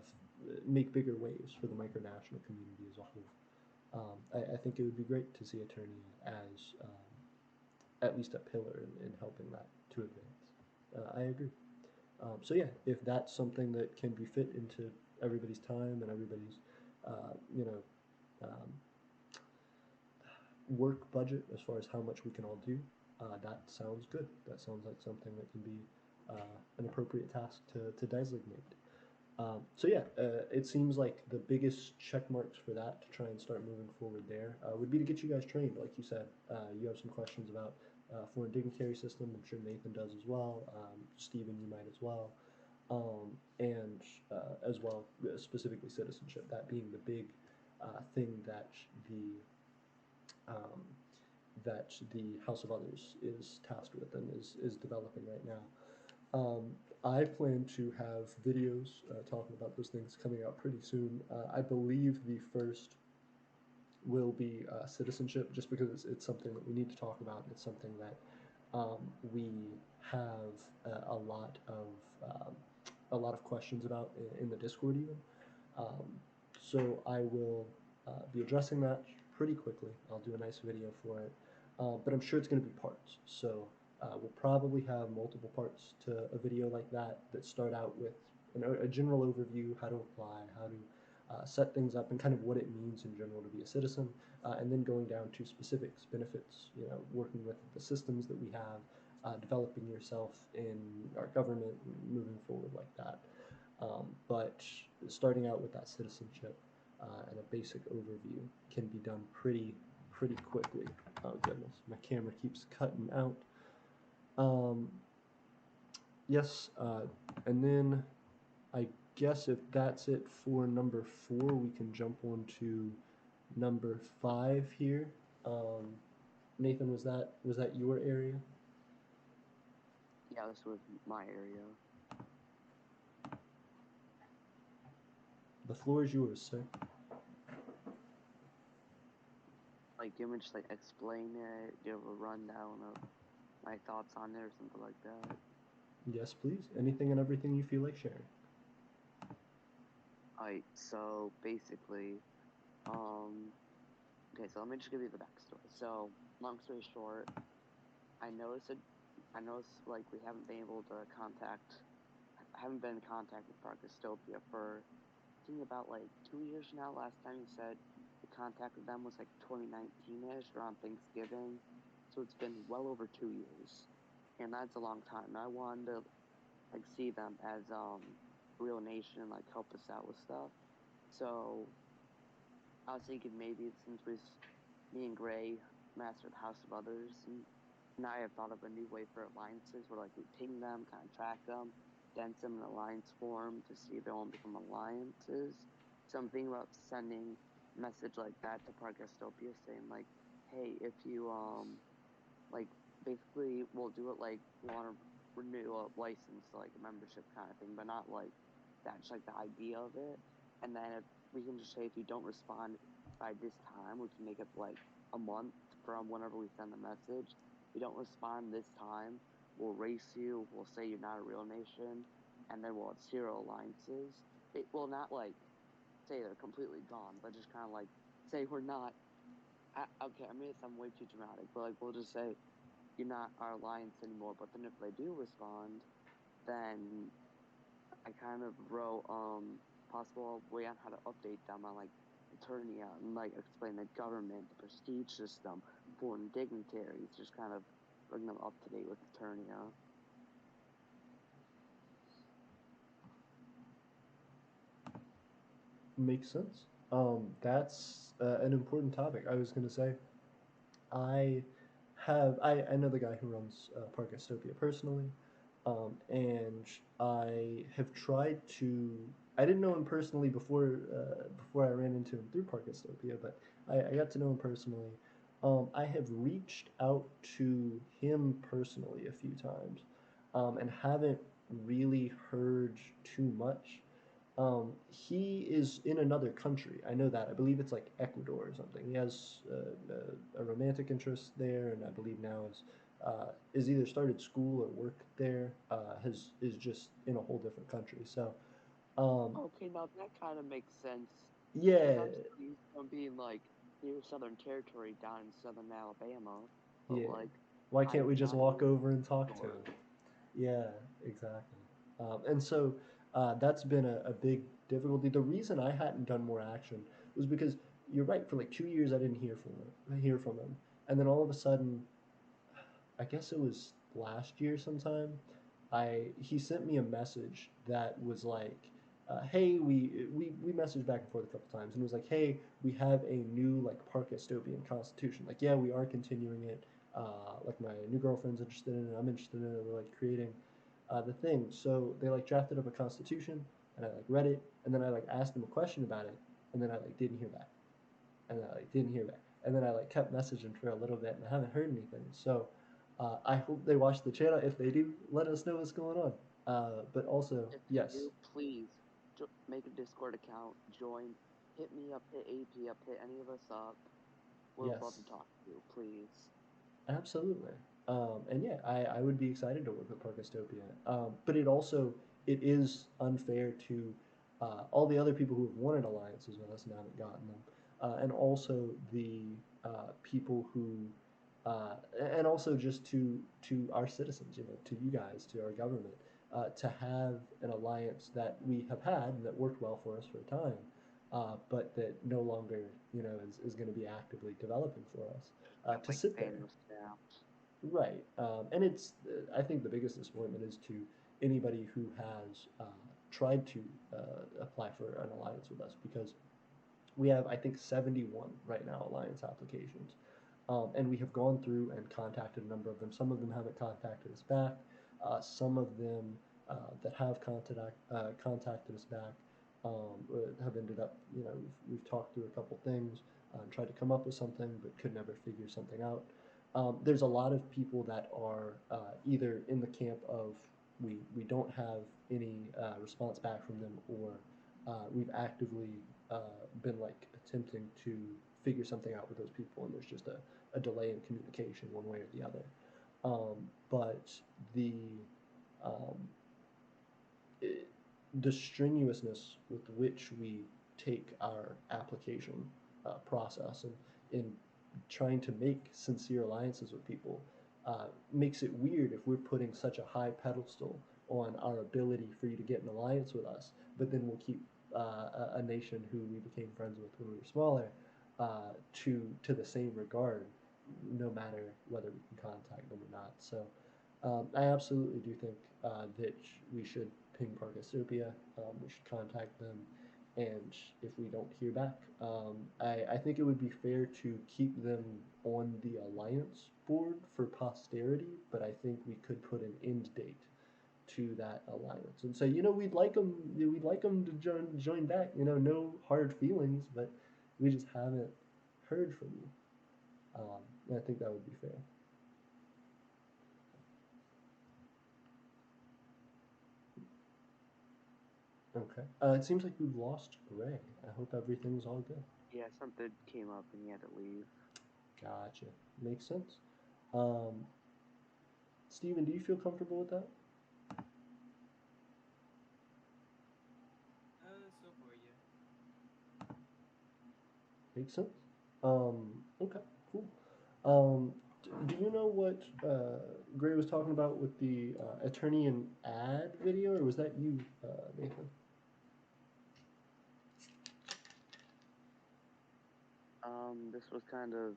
make bigger waves for the micronational community as a whole. I think it would be great to see Eternia as at least a pillar in helping that to advance. I agree. So yeah, if that's something that can be fit into everybody's time and everybody's, you know, um, work budget as far as how much we can all do, that sounds good. That sounds like something that can be an appropriate task to designate. So yeah, it seems like the biggest check marks for that to try and start moving forward there would be to get you guys trained. Like you said, you have some questions about foreign dignitary system. I'm sure Nathan does as well. Stephen, you might as well, and as well specifically citizenship. That being the big thing the um, that the House of Others is tasked with and is developing right now. I plan to have videos talking about those things coming out pretty soon. I believe the first will be citizenship, just because it's something that we need to talk about. It's something that we have um, a lot of questions about in the Discord even. Um, so I will be addressing that pretty quickly. I'll do a nice video for it, but I'm sure it's going to be parts. So we'll probably have multiple parts to a video like that that start out with a general overview, how to apply, how to set things up, and kind of what it means in general to be a citizen, and then going down to specifics, benefits, working with the systems that we have, developing yourself in our government, moving forward like that. But starting out with that citizenship and a basic overview can be done pretty quickly. Oh goodness, my camera keeps cutting out. Um, yes, and then I guess if that's it for number 4, we can jump on to number 5 here. Nathan, was that your area? Yeah, this was my area. The floor is yours, sir. Like, you want me to just like explain it, give a rundown of my thoughts on it, or something like that? Yes, please. Anything and everything you feel like sharing. Alright, so basically, okay, so let me just give you the backstory. So, long story short, I noticed like we haven't been able to haven't been in contact with Park Dystopia for I think about like 2 years now. Last time you said you contacted them was like 2019-ish around Thanksgiving, so it's been well over 2 years, and that's a long time. I wanted to like see them as a real nation and like help us out with stuff. So I was thinking maybe since me and Gray mastered House of Others, and now I have thought of a new way for alliances where like we ping them, kind of track them, then send an alliance form to see if they want to become alliances. So I'm thinking about sending message like that to Parkastopia saying like, hey, if you like basically we'll do it like we want to renew a license like a membership kind of thing, but not like that's like the idea of it. And then if we can just say if you don't respond by this time, we can make it like a month from whenever we send the message. If you don't respond this time, we'll race you. We'll say you're not a real nation, and then we'll have 0 alliances. It will not like say they're completely gone, but just kind of like say we're not. Okay, I mean, I'm way too dramatic, but like we'll just say you're not our alliance anymore. But then if they do respond, then I kind of wrote possible way on how to update them on like Eternia and like explain the government, the prestige system, foreign dignitaries, just kind of bring them up to date with Eternia. Makes sense. That's an important topic. I was going to say, I I know the guy who runs Park Estopia personally, and I have tried to. I didn't know him personally before I ran into him through Park Estopia, but I got to know him personally. I have reached out to him personally a few times, and haven't really heard too much. He is in another country. I know that. I believe it's like Ecuador or something. He has a romantic interest there, and I believe now is either started school or work there. Is just in a whole different country. So um, Okay, now that kind of makes sense. Because yeah, I'm so used to being like near Southern Territory down in Southern Alabama, but yeah. like Why I can't we did just not walk know over and talk to Ecuador. him? Yeah, exactly. And so that's been a big difficulty. The reason I hadn't done more action was because you're right. For like 2 years, I didn't hear from him, and then all of a sudden, I guess it was last year sometime. I He sent me a message that was like, "Hey, we messaged back and forth a couple times, and it was like, hey, we have a new like Park Estopian constitution. Like, yeah, we are continuing it. Like my new girlfriend's interested in it. I'm interested in it. We're like creating the thing. So they like drafted up a constitution, and I like read it, and then I like asked them a question about it, and then I like didn't hear back, and I like didn't hear back, and then I like kept messaging for a little bit, and I haven't heard anything. So I hope they watch the channel. If they do, let us know what's going on. But also, If they yes, do, please make a Discord account, join, hit me up, hit AP up, hit any of us up. We would love yes, to talk to you, please. absolutely. And yeah, I would be excited to work with Parkastopia. But it is unfair to all the other people who have wanted alliances with us and haven't gotten them, and also the people who, and also just to our citizens, to you guys, to our government, to have an alliance that we have had and that worked well for us for a time, but that no longer, is going to be actively developing for us, Got to like sit there. Thanos snaps. Right. And I think the biggest disappointment is to anybody who has tried to apply for an alliance with us, because we have, I think, 71 right now alliance applications. And we have gone through and contacted a number of them. Some of them haven't contacted us back. Some of them that have contacted us back have ended up, we've talked through a couple things, tried to come up with something, but could never figure something out. There's a lot of people that are either in the camp of we don't have any response back from them, or we've actively been like attempting to figure something out with those people, and there's just a delay in communication one way or the other. But the um, i- the strenuousness with which we take our application process, and in trying to make sincere alliances with people, makes it weird if we're putting such a high pedestal on our ability for you to get an alliance with us, but then we'll keep a nation who we became friends with when we were smaller to the same regard, no matter whether we can contact them or not. So I absolutely do think that we should ping Parkasupia. We should contact them, and if we don't hear back, I think it would be fair to keep them on the alliance board for posterity. But I think we could put an end date to that alliance and say, we'd like them to join back. No hard feelings, but We just haven't heard from you. And I think that would be fair. Okay. It seems like we've lost Ray. I hope everything's all good. Yeah, something came up and he had to leave. Gotcha. Makes sense. Um, Steven, do you feel comfortable with that? So far, yeah. Makes sense. Okay, cool. Do you know what Gray was talking about with the attorney and ad video, or was that you, Nathan? This was kind of.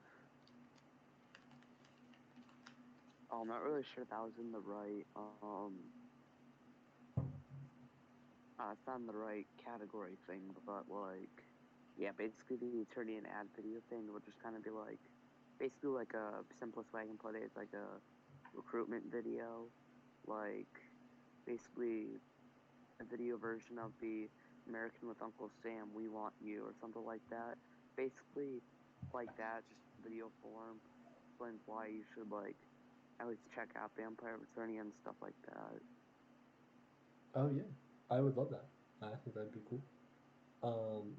Oh, I'm not really sure if that was in the right. It's not in the right category thing, but like, yeah, basically the attorney and ad video thing would just kind of be like, basically like a simplest way I can put it is like a recruitment video, like basically a video version of the American with Uncle Sam, We Want You, or something like that. Basically, like that, just video form explains why you should like at least check out the Empire of Aeternia and stuff like that. Oh yeah, I would love that. I think that'd be cool. Um,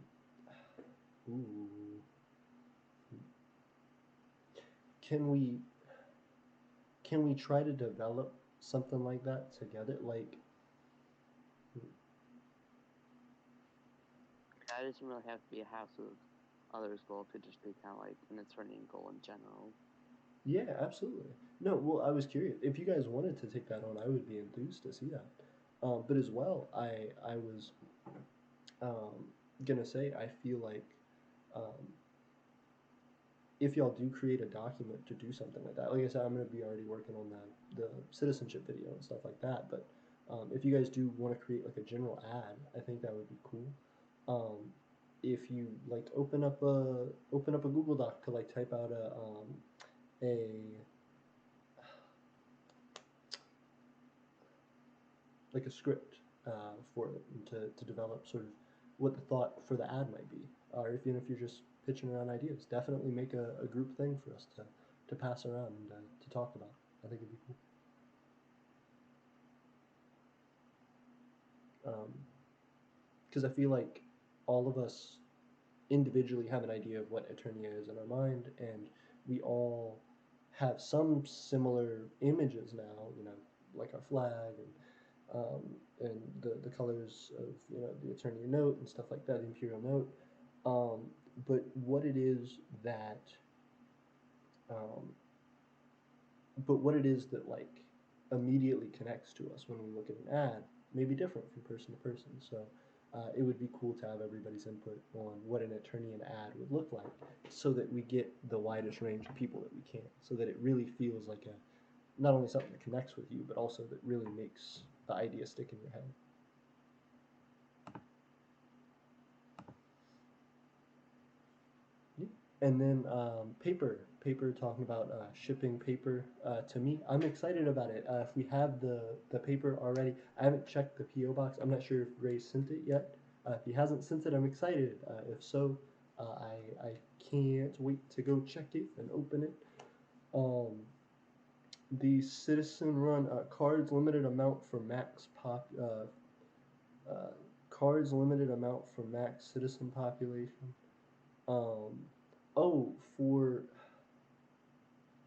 ooh, can we try to develop something like that together? Like, That doesn't really have to be a House of Others goal. It could just be kind of like an Aeternian goal in general. yeah, absolutely. No, well, I was curious. If you guys wanted to take that on, I would be enthused to see that. But as well, I was um, gonna say I feel like um, if y'all do create a document to do something like that, like I said, I'm gonna be already working on the citizenship video and stuff like that. But if you guys do want to create like a general ad, I think that would be cool. If you like open up a Google Doc to like type out a like a script for it and to develop sort of what the thought for the ad might be. Or if, even if you're just pitching around ideas, definitely make a group thing for us to pass around and to talk about. I think it'd be cool. Because I feel like all of us individually have an idea of what Eternia is in our mind, and we all have some similar images now, like our flag and the colors of the Eternia note and stuff like that, the Imperial note. But what it is that, um, what it is that like immediately connects to us when we look at an ad may be different from person to person. So it would be cool to have everybody's input on what an Eternian ad would look like, so that we get the widest range of people that we can, so that it really feels like a not only something that connects with you, but also that really makes the idea stick in your head. Yeah. And then paper talking about shipping paper to me. I'm excited about it. If we have the paper already, I haven't checked the PO box. I'm not sure if Ray sent it yet. If he hasn't sent it, I'm excited. If so, I can't wait to go check it and open it. Um, the citizen run cards limited amount for max uh, cards limited amount for max citizen population. Um, oh, for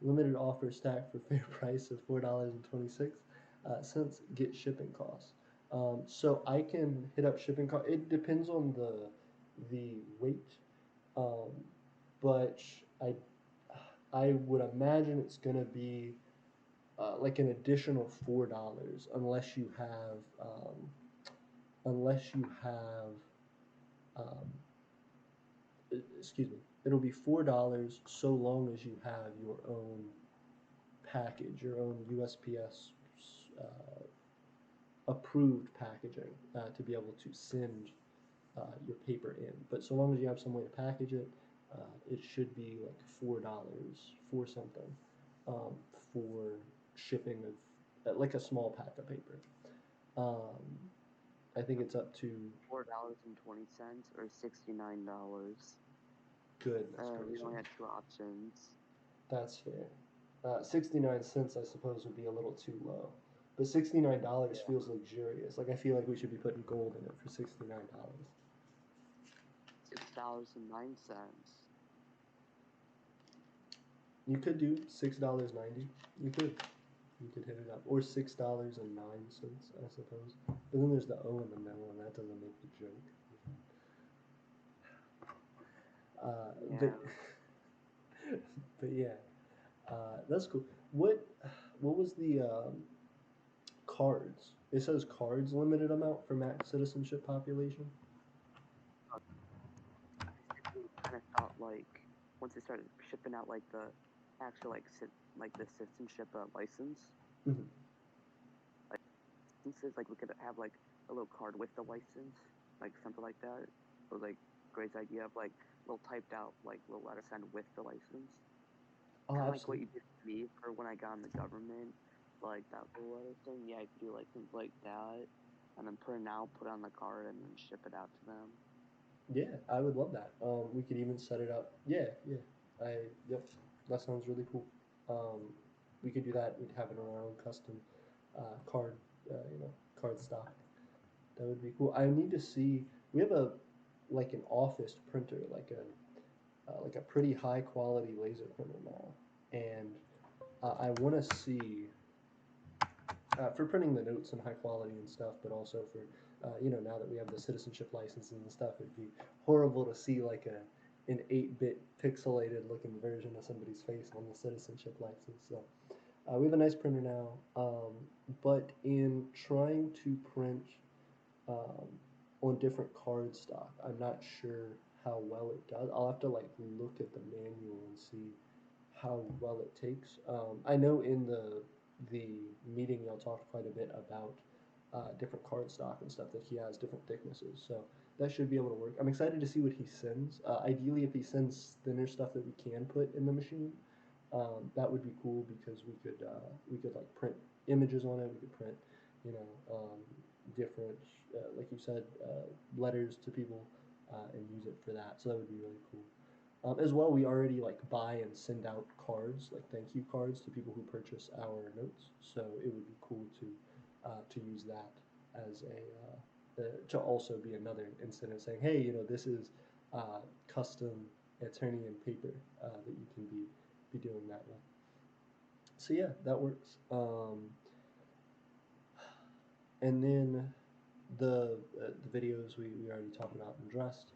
limited offer stack for fair price of $4.26 get shipping costs. So I can hit up shipping cost. It depends on the weight, um, but I would imagine it's gonna be like an additional $4 unless you have um, excuse me, it'll be $4 so long as you have your own package, your own USPS approved packaging to be able to send your paper in. But so long as you have some way to package it, it should be like $4 for something um, for shipping of like a small pack of paper. Um, I think it's up to $4.20 or $69. Goodness We gracious. only had two options. That's fair. 69 cents, I suppose, would be a little too low. But $69 feels luxurious. Like, I feel like we should be putting gold in it for $69. $6.09. You could do $6.90. You could. You could hit it up. Or $6.09, I suppose. But then there's the O in the middle, and that doesn't make the joke. Yeah. But yeah, that's cool. What was the cards? It says cards limited amount for max citizenship population. Kind of thought like once they started shipping out like the actual like the citizenship license, Mhm. like licenses, like we could have like a little card with the license, like something like that. It was like great idea of like little typed out like little letter send with the license. Oh, Kind of like what absolutely. you did for me for when I got in the government, like that little letter thing. Yeah, I could do like things like that, and then put on the card and then ship it out to them. Yeah, I would love that. We could even set it up. Yeah, yeah. Yep, that sounds really cool. We could do that. We'd have it on our own custom card, card stock. That would be cool. I need to see. We have a like an office printer, like a pretty high quality laser printer now, and I want to see for printing the notes in high quality and stuff, but also for now that we have the citizenship licenses and stuff, it'd be horrible to see like an 8-bit pixelated looking version of somebody's face on the citizenship license. So we have a nice printer now, but in trying to print um, on different card stock, I'm not sure how well it does. I'll have to like look at the manual and see how well it takes. I know in the meeting y'all talked quite a bit about different card stock and stuff that he has different thicknesses, so that should be able to work. I'm excited to see what he sends. Ideally, if he sends thinner stuff that we can put in the machine, that would be cool because we could like print images on it. We could print, different, like you said, letters to people and use it for that. So that would be really cool. As well, we already like buy and send out cards, like thank you cards to people who purchase our notes. So it would be cool to use that as to also be another incident saying, hey, this is custom Eternian paper that you can be doing that with. So yeah, that works. And then the videos we already talked about and addressed.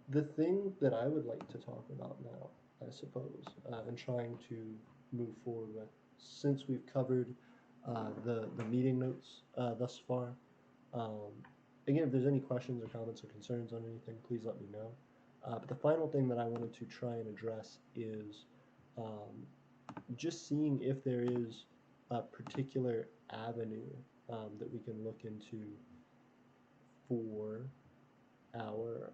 The thing that I would like to talk about now, I suppose, and trying to move forward with, since we've covered the meeting notes thus far. Um, Again, if there's any questions or comments or concerns on anything, please let me know. But the final thing that I wanted to try and address is um, just seeing if there is a particular avenue that we can look into for our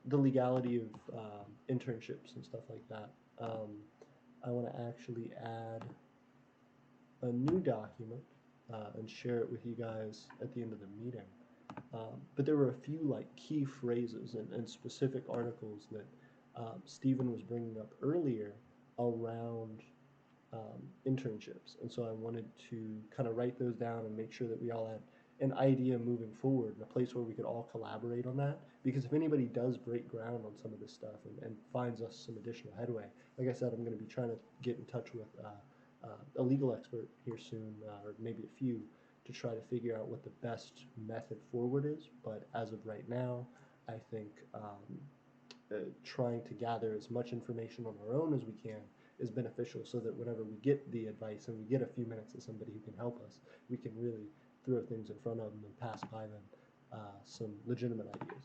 the legality of internships and stuff like that. I want to actually add a new document and share it with you guys at the end of the meeting. But there were a few like key phrases and specific articles that Stephen was bringing up earlier around internships, and so I wanted to kind of write those down and make sure that we all had an idea moving forward and a place where we could all collaborate on that. Because if anybody does break ground on some of this stuff and finds us some additional headway, like I said, I'm going to be trying to get in touch with a legal expert here soon, or maybe a few, to try to figure out what the best method forward is. But as of right now, I think trying to gather as much information on our own as we can is beneficial so that whenever we get the advice and we get a few minutes of somebody who can help us, we can really throw things in front of them and pass by them some legitimate ideas.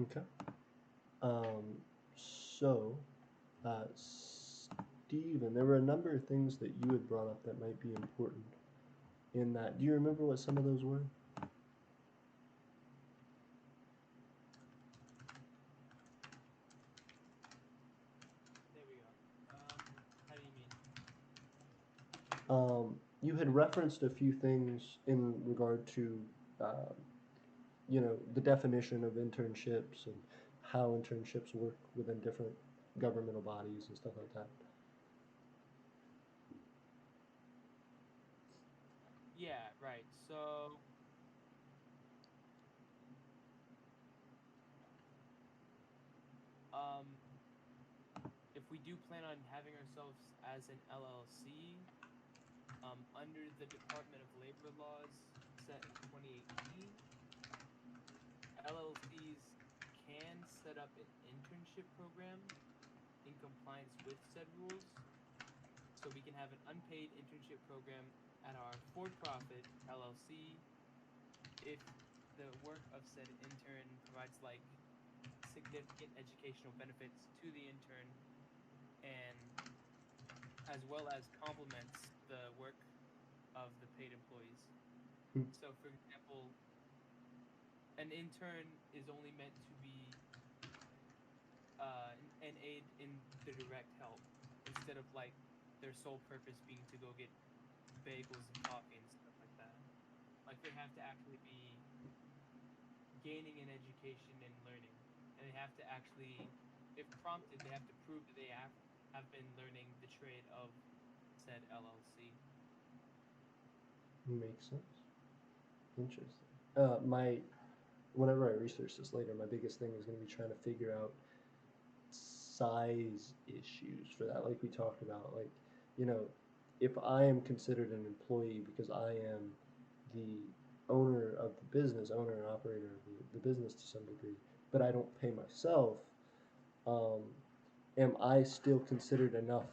Okay. Um, so, Stephen, there were a number of things that you had brought up that might be important in that. Do you remember what some of those were? you had referenced a few things in regard to, uh, the definition of internships and how internships work within different governmental bodies and stuff like that. Yeah, right. So, um, if we do plan on having ourselves as an LLC, under the Department of Labor laws set in 2018, LLCs can set up an internship program in compliance with said rules. So we can have an unpaid internship program at our for-profit LLC if the work of said intern provides like significant educational benefits to the intern and as well as complements the work of the paid employees. Hmm. So for example, an intern is only meant to be an aid in the direct help instead of like their sole purpose being to go get bagels and coffee and stuff like that. Like they have to actually be gaining an education and learning, and they have to actually, if prompted, they have to prove that they have been learning the trade of said LLC. Makes sense. Interesting. My Whenever I research this later, my biggest thing is going to be trying to figure out size issues for that. Like we talked about, like, you know, if I am considered an employee because I am the owner of the business, owner and operator of the business to some degree, but I don't pay myself, um, am I still considered enough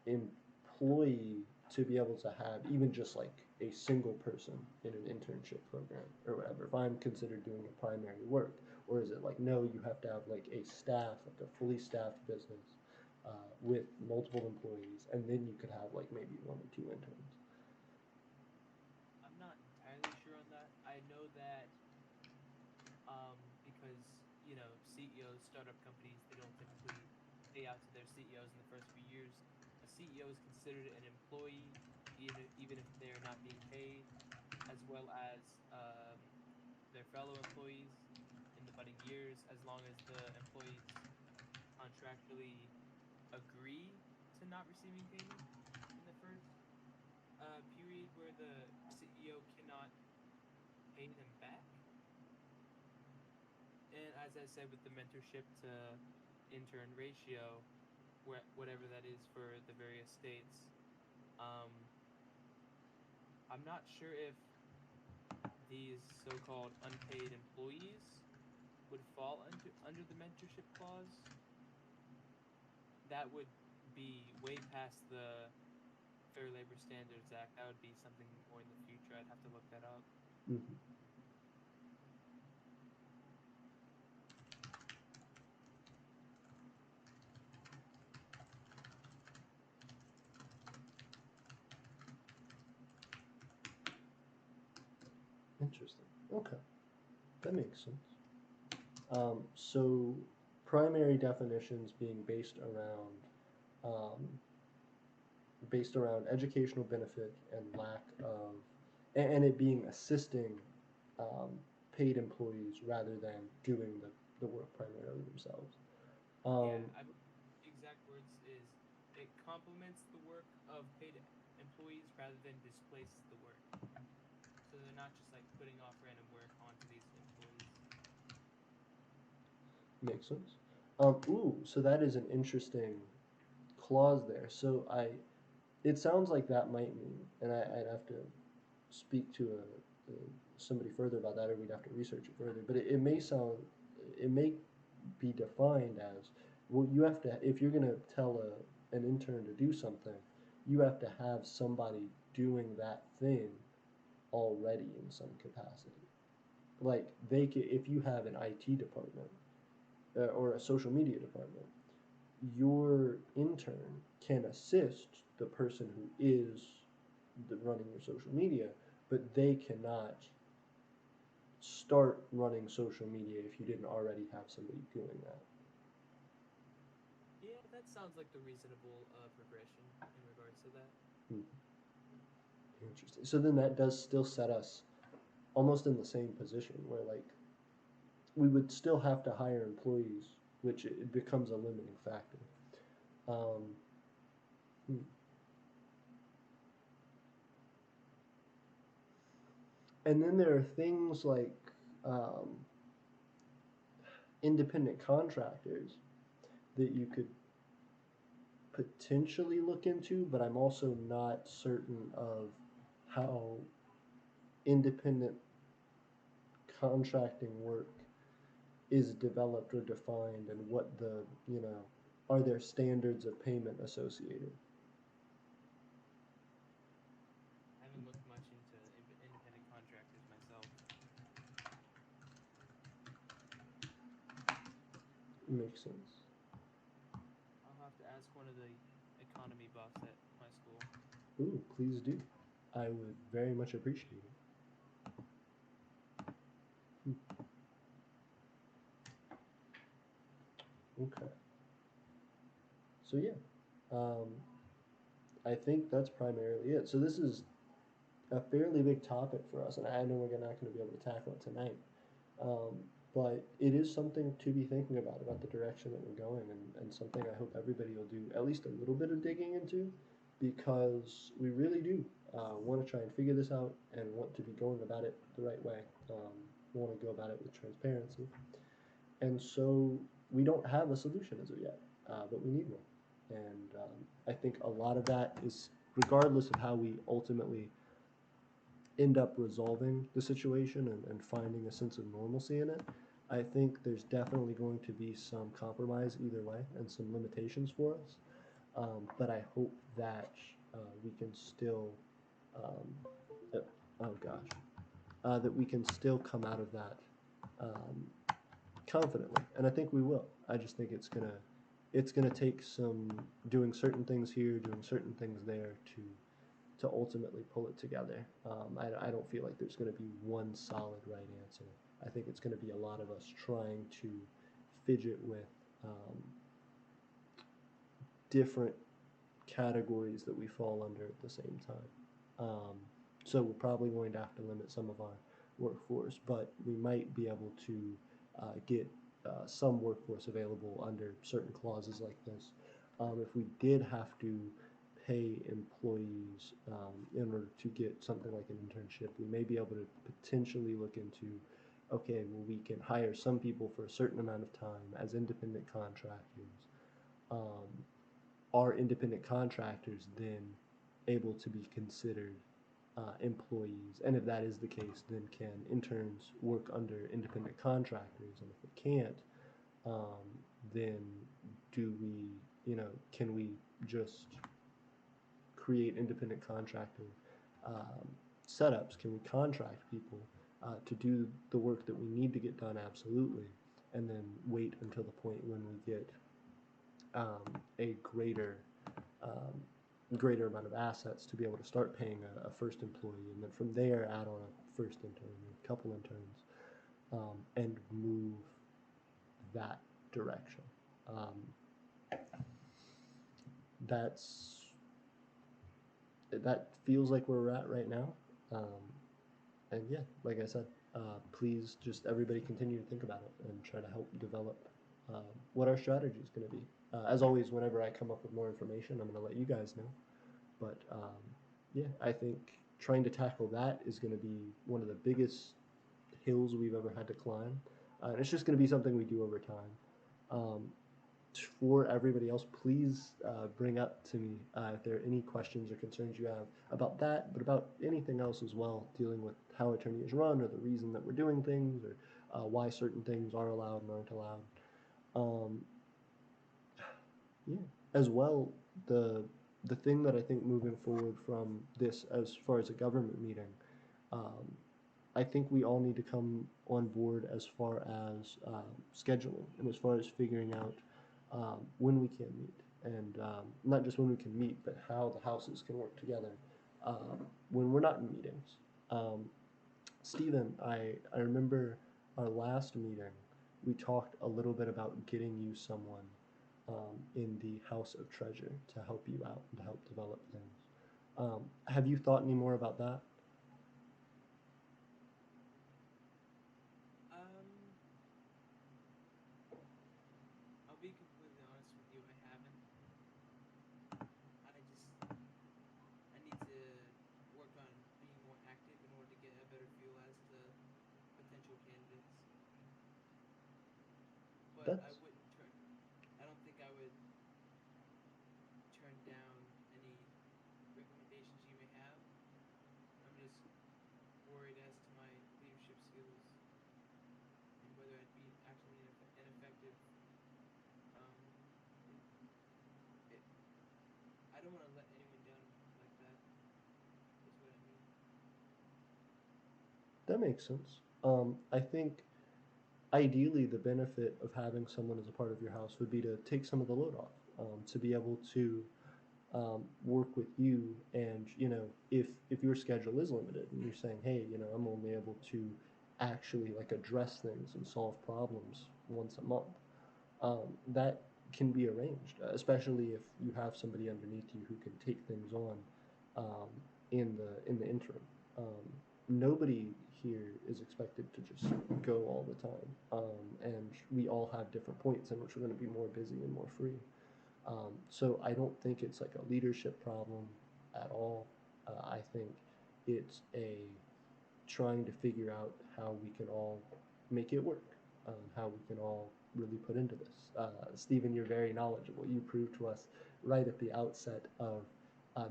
employee to be able to have even just like a single person in an internship program or whatever, if I'm considered doing a primary work? Or is it like, no, you have to have like a staff, like a fully staffed business with multiple employees, and then you could have like maybe one or two interns? I'm not entirely sure on that. I know that because CEOs, startup companies, they don't typically pay out to their CEOs in the first few years. A CEO is considered an employee, even if they're not being paid, as well as their fellow employees in the budding years, as long as the employees contractually agree to not receiving payment in the first period where the CEO cannot pay them back. And as I said, with the mentorship to intern ratio, whatever that is for the various states, um, I'm not sure if these so-called unpaid employees would fall under the mentorship clause. That would be way past the Fair Labor Standards Act. That would be something more in the future. I'd have to look that up. Mm-hmm. Interesting. Okay, that makes sense. So primary definitions being um, based around educational benefit and lack of, and it being assisting um, paid employees rather than doing the work primarily themselves. Yeah, Um, the exact words is it complements the work of paid employees rather than displaces the work. So they're not just like putting off random work onto these employees. Makes sense. So that is an interesting clause there. It sounds like that might mean, and I'd have to speak to somebody further about that, or we'd have to research it further. But it may be defined as, well, you have to, if you're going to tell an intern to do something, you have to have somebody doing that thing already in some capacity. Like if you have an IT department or a social media department, your intern can assist the person who is running your social media, but they cannot start running social media if you didn't already have somebody doing that. Yeah, that sounds like the reasonable progression in regards to that. Hmm. Interesting. So then that does still set us almost in the same position where like we would still have to hire employees, which it becomes a limiting factor. Um, hmm. And then there are things like um, independent contractors that you could potentially look into, but I'm also not certain of how independent contracting work is developed or defined and what the, are there standards of payment associated? I haven't looked much into independent contractors myself. Makes sense. I'll have to ask one of the economy buffs at my school. Ooh, please do. I would very much appreciate it. Okay. So yeah, um, I think that's primarily it. So this is a fairly big topic for us, and I know we're not going to be able to tackle it tonight. Um, but it is something to be thinking about the direction that we're going, and something I hope everybody will do at least a little bit of digging into, because we really do want to try and figure this out and want to be going about it the right way. Want to go about it with transparency. And so we don't have a solution as of yet, but we need one. And I think a lot of that is, regardless of how we ultimately end up resolving the situation and finding a sense of normalcy in it, I think there's definitely going to be some compromise either way and some limitations for us. But I hope that we can still, um, oh gosh, that we can still come out of that um, confidently, and I think we will. I just think it's gonna take some doing certain things here, doing certain things there to ultimately pull it together. I don't feel like there's going to be one solid right answer. I think it's going to be a lot of us trying to fidget with different categories that we fall under at the same time. So we're probably going to have to limit some of our workforce, but we might be able to get some workforce available under certain clauses like this. If we did have to pay employees in order to get something like an internship, we may be able to potentially look into, okay, well, we can hire some people for a certain amount of time as independent contractors. Um, are independent contractors then able to be considered employees? And if that is the case, then can interns work under independent contractors? And if they can't, then do we, can we just create independent contractor um, setups? Can we contract people to do the work that we need to get done? Absolutely. And then wait until the point when we get a greater amount of assets to be able to start paying a first employee, and then from there add on a first intern, a couple interns, and move that direction. That's that feels like where we're at right now. Um, and yeah, like I said, please just everybody continue to think about it and try to help develop what our strategy is going to be. As always, whenever I come up with more information, I'm going to let you guys know. But yeah, I think trying to tackle that is going to be one of the biggest hills we've ever had to climb. And it's just going to be something we do over time. Um, for everybody else, please bring up to me if there are any questions or concerns you have about that, but about anything else as well, dealing with how Aeternia is run or the reason that we're doing things or why certain things are allowed and aren't allowed. Yeah, as well, the thing that I think moving forward from this, as far as a government meeting, um, I think we all need to come on board as far as scheduling and as far as figuring out when we can meet, and not just when we can meet, but how the houses can work together when we're not in meetings. Um, Stephen, I remember our last meeting, we talked a little bit about getting you someone in the House of Treasure to help you out and to help develop things. Have you thought any more about that? Um, I'll be completely honest with you. I haven't. I need to work on being more active in order to get a better feel as to potential candidates. But I That's wouldn't turn. I don't think I would turn down any recommendations you may have. I'm just worried as to my leadership skills and whether I'd be actually an effective. Um, it, I don't want to let anyone down like that. Is what I mean. that makes sense. I think ideally the benefit of having someone as a part of your house would be to take some of the load off, to be able to work with you. And if your schedule is limited and you're saying, hey, I'm only able to actually like address things and solve problems once a month, that can be arranged, especially if you have somebody underneath you who can take things on um, in the interim. Um, Nobody here is expected to just go all the time, and we all have different points in which we're going to be more busy and more free. So I don't think it's like a leadership problem at all. I think it's a trying to figure out how we can all make it work, how we can all really put into this. Stephen, you're very knowledgeable. You proved to us right at the outset of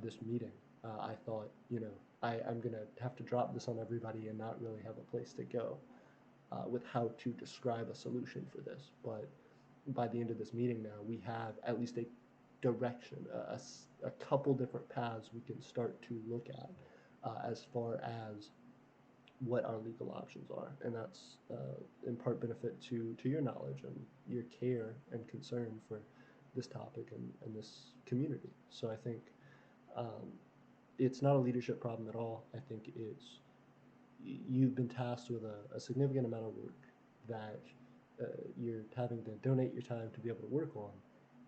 this meeting. I thought, I'm going to have to drop this on everybody and not really have a place to go with how to describe a solution for this. But by the end of this meeting now, we have at least a direction, a couple different paths we can start to look at as far as what our legal options are, and that's in part benefit to your knowledge and your care and concern for this topic and this community. So I think um, it's not a leadership problem at all. I think it's you've been tasked with a significant amount of work that you're having to donate your time to be able to work on,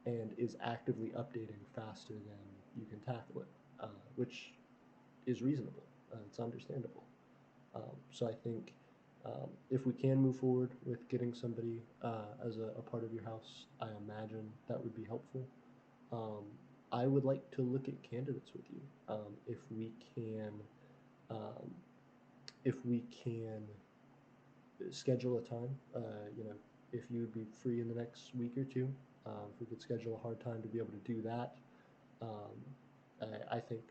and is actively updating faster than you can tackle it, which is reasonable. It's understandable. So I think if we can move forward with getting somebody as a part of your house, I imagine that would be helpful. Um, I would like to look at candidates with you. Um, if we can schedule a time, if you would be free in the next week or two, if we could schedule a hard time to be able to do that, um, I think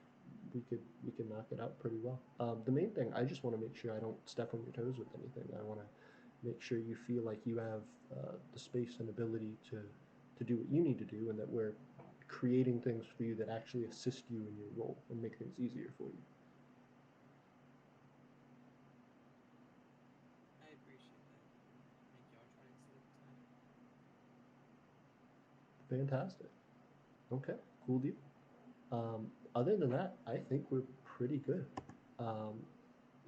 we could knock it out pretty well. The main thing, I just want to make sure I don't step on your toes with anything. I want to make sure you feel like you have the space and ability to do what you need to do, and that we're creating things for you that actually assist you in your role and make things easier for you. I appreciate that. Thank you. I'll try and set up a time. Fantastic. Okay, cool deal. Other than that, I think we're pretty good. Um,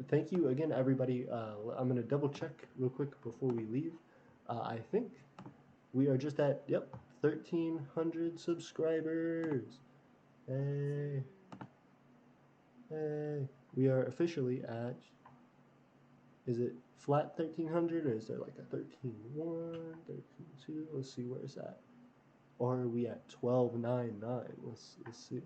Thank you again, everybody. I'm going to double check real quick before we leave. I think we are just at, yep, 1,300 subscribers. Hey, hey. We are officially at, is it flat 1,300 or is there like a 13.1, 13.2? Let's see where it's at. Or are we at 12.99? Let's see.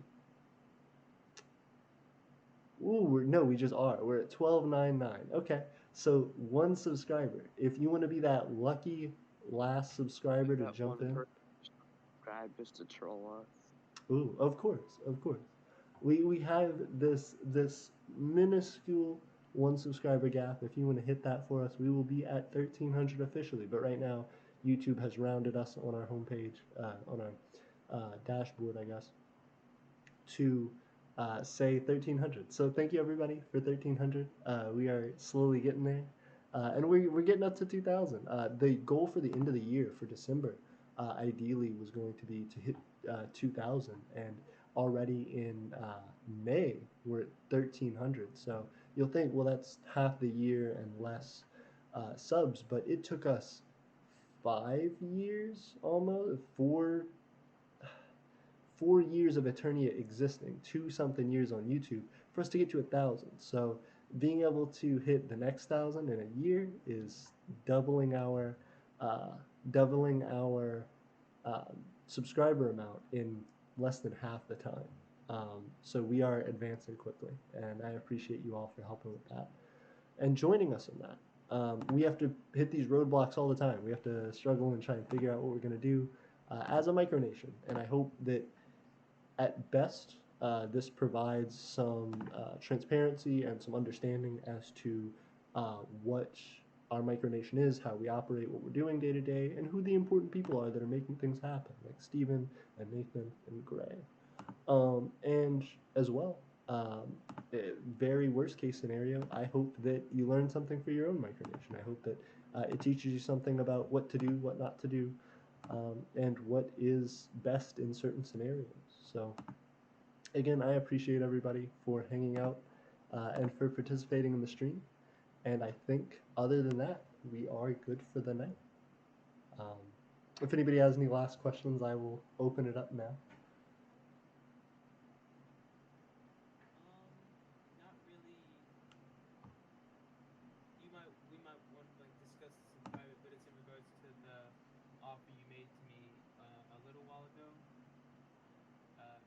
Ooh, no, we just are. We're at 12.99. Okay, so one subscriber. If you want to be that lucky last subscriber to That jump one in, person subscribe just to troll us. ooh, of course, of course. We have this minuscule one subscriber gap. If you want to hit that for us, we will be at 1,300 officially. But right now, YouTube has rounded us on our homepage, on our dashboard, I guess, to say 1,300. So thank you everybody for 1,300. We are slowly getting there, and we're getting up to 2,000. The goal for the end of the year for December, ideally, was going to be to hit 2,000, and already in May we're at 1,300. So you'll think, well, that's half the year and less subs, but it took us 5 years, almost 4 years of Eternia existing, 2 something years on YouTube for us to get to 1,000. So being able to hit the next 1,000 in a year is doubling our uh, doubling our subscriber amount in less than half the time. So we are advancing quickly, and I appreciate you all for helping with that and joining us in that. We have to hit these roadblocks all the time. We have to struggle and try and figure out what we're going to do as a micronation. And I hope that at best, this provides some transparency and some understanding as to what our micronation is, how we operate, what we're doing day to day, and who the important people are that are making things happen, like Stephen and Nathan and Gray. And as well, very worst case scenario, I hope that you learn something for your own micronation. I hope that it teaches you something about what to do, what not to do, and what is best in certain scenarios. So, again, I appreciate everybody for hanging out and for participating in the stream. And I think, other than that, we are good for the night. If anybody has any last questions, I will open it up now. Not really. We might want to like discuss this in private, but it's in regards to the offer you made to me a little while ago.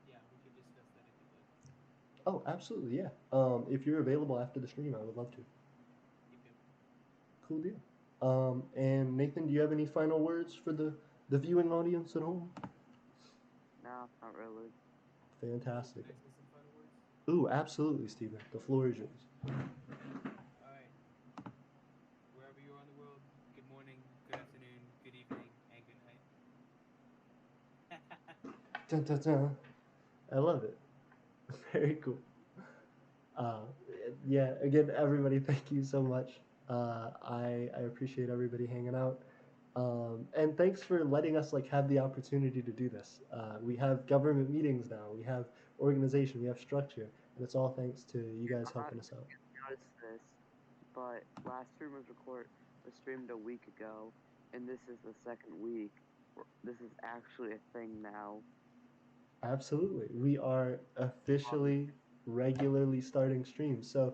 Yeah, we could discuss that if you'd like. Oh, absolutely, yeah. If you're available after the stream, I would love to. Yep. Cool deal. And Nathan, do you have any final words for the viewing audience at home? No, not really. Fantastic. Can I say some final words? Ooh, absolutely, Stephen. The floor is yours. All right. Wherever you are in the world, good morning, good afternoon, good evening, and good night. Dun, dun, dun. I love it. Very cool. Uh, yeah, again, everybody, thank you so much. I appreciate everybody hanging out. And thanks for letting us like have the opportunity to do this. We have government meetings now. We have organization. We have structure, and it's all thanks to you guys helping us out. Noticed this, but last stream was streamed a week ago, and this is the second week. This is actually a thing now. Absolutely, we are officially regularly starting streams. So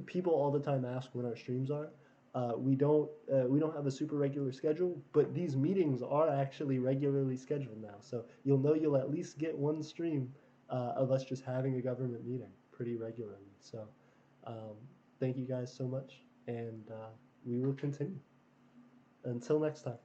people all the time ask when our streams are. We don't have a super regular schedule, but these meetings are actually regularly scheduled now. So you'll at least get one stream of us just having a government meeting pretty regularly. So thank you guys so much, and we will continue. Until next time.